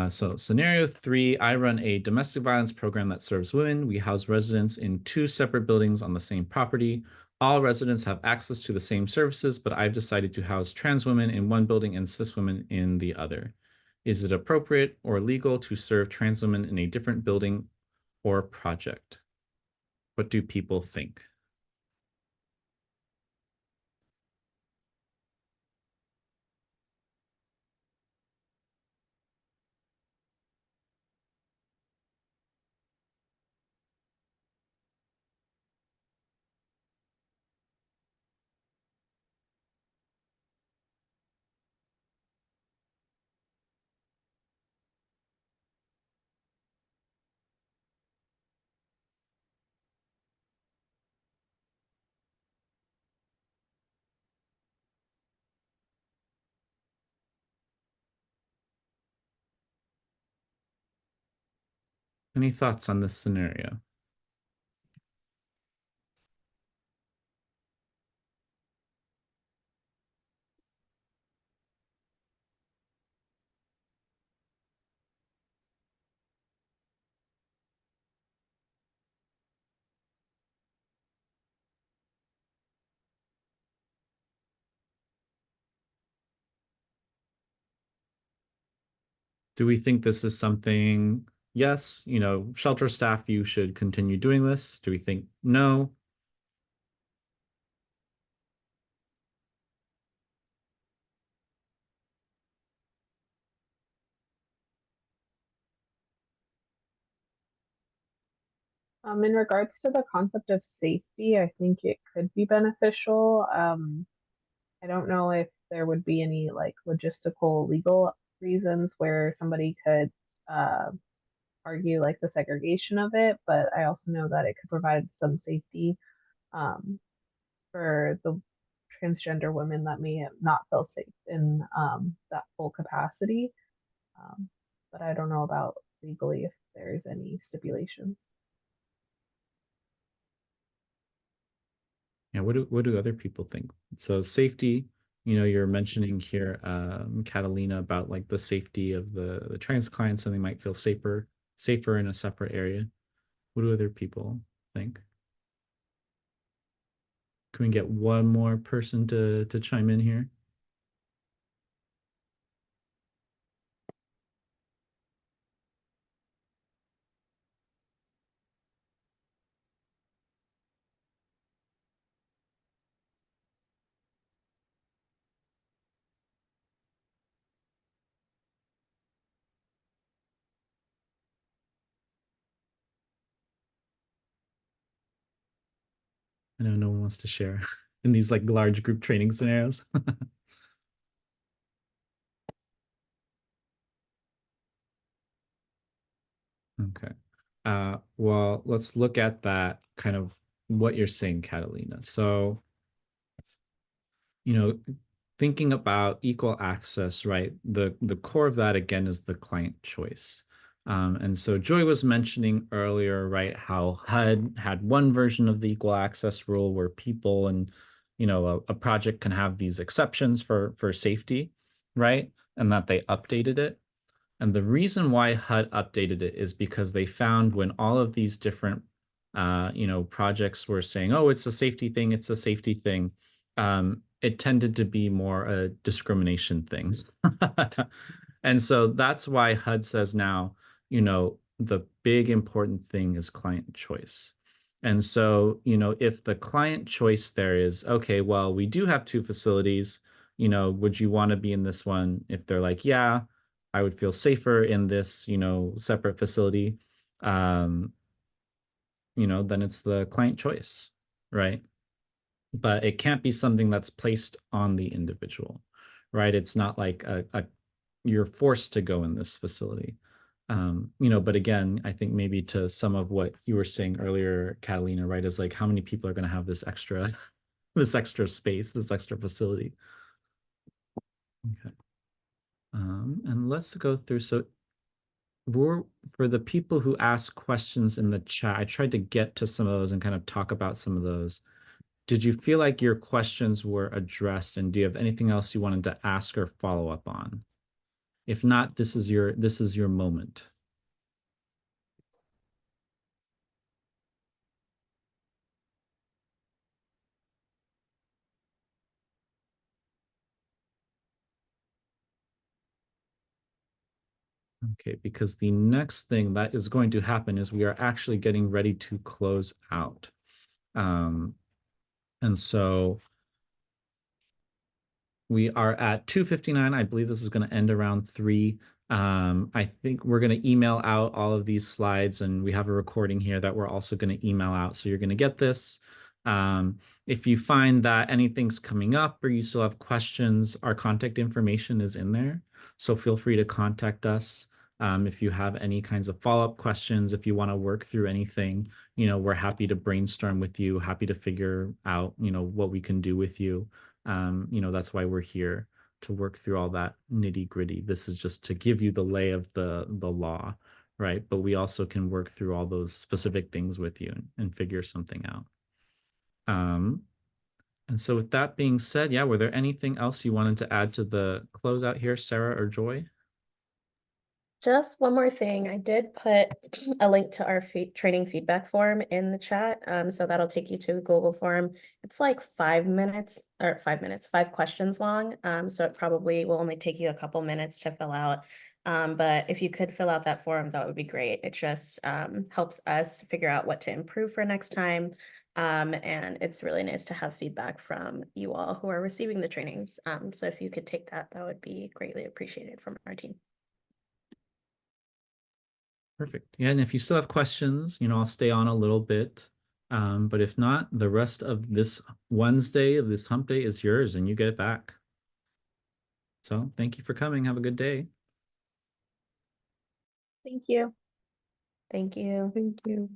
So scenario 3, I run a domestic violence program that serves women. We house residents in 2 separate buildings on the same property. All residents have access to the same services, but I've decided to house trans women in one building and cis women in the other. Is it appropriate or legal to serve trans women in a different building or project? What do people think? Any thoughts on this scenario? Do we think this is something, yes, shelter staff, you should continue doing this? Do we think no? In regards to the concept of safety, I think it could be beneficial. I don't know if there would be any like logistical legal reasons where somebody could uh, argue like the segregation of it, but I also know that it could provide some safety um, for the transgender women that may not feel safe in that full capacity. Um, but I don't know about legally if there's any stipulations. Yeah, what do other people think? So safety, you're mentioning here, Catalina, about like the safety of the trans clients, and they might feel safer in a separate area. What do other people think? Can we get one more person to chime in here? I know no one wants to share in these like large group training scenarios. Okay. Well, let's look at that kind of what you're saying, Catalina. So, you know, thinking about equal access, right? The core of that again is the client choice. And so Joy was mentioning earlier, right, how HUD had one version of the equal access rule where people and a project can have these exceptions for safety, right? And that they updated it. And the reason why HUD updated it is because they found when all of these different, projects were saying, "Oh, it's a safety thing. It's a safety thing," it tended to be more a discrimination thing. And so that's why HUD says now, the big important thing is client choice. And so, if the client choice there is, okay, well, we do have two facilities, would you want to be in this one? If they're like, yeah, I would feel safer in this, separate facility, um, then it's the client choice, right? But it can't be something that's placed on the individual, right? It's not like you're forced to go in this facility. But again, I think maybe to some of what you were saying earlier, Catalina, right, is like how many people are going to have this extra this extra space, this extra facility. Okay. And let's go through. So we're, for the people who ask questions in the chat, I tried to get to some of those and kind of talk about some of those. Did you feel like your questions were addressed, and do you have anything else you wanted to ask or follow up on? If not, this is your moment. Okay, because the next thing that is going to happen is we are actually getting ready to close out. Um, and so we are at 2:59. I believe this is going to end around 3. I think we're going to email out all of these slides, and we have a recording here that we're also going to email out. So you're going to get this. If you find that anything's coming up or you still have questions, our contact information is in there. So feel free to contact us. If you have any kinds of follow-up questions, if you want to work through anything, we're happy to brainstorm with you, happy to figure out, what we can do with you. That's why we're here, to work through all that nitty gritty. This is just to give you the lay of the law, right? But we also can work through all those specific things with you and figure something out. Um, and so with that being said, yeah, were there anything else you wanted to add to the closeout here, Sarah or Joy? Just one more thing. I did put a link to our training feedback form in the chat. So that'll take you to a Google form. It's like 5 minutes or 5 minutes, 5 questions long. So it probably will only take you a couple minutes to fill out. But if you could fill out that form, that would be great. It just helps us figure out what to improve for next time. And it's really nice to have feedback from you all who are receiving the trainings. So if you could take that, that would be greatly appreciated from our team. Perfect. Yeah, and if you still have questions, I'll stay on a little bit. But if not, the rest of this Wednesday of this hump day is yours and you get it back. So thank you for coming. Have a good day. Thank you. Thank you. Thank you.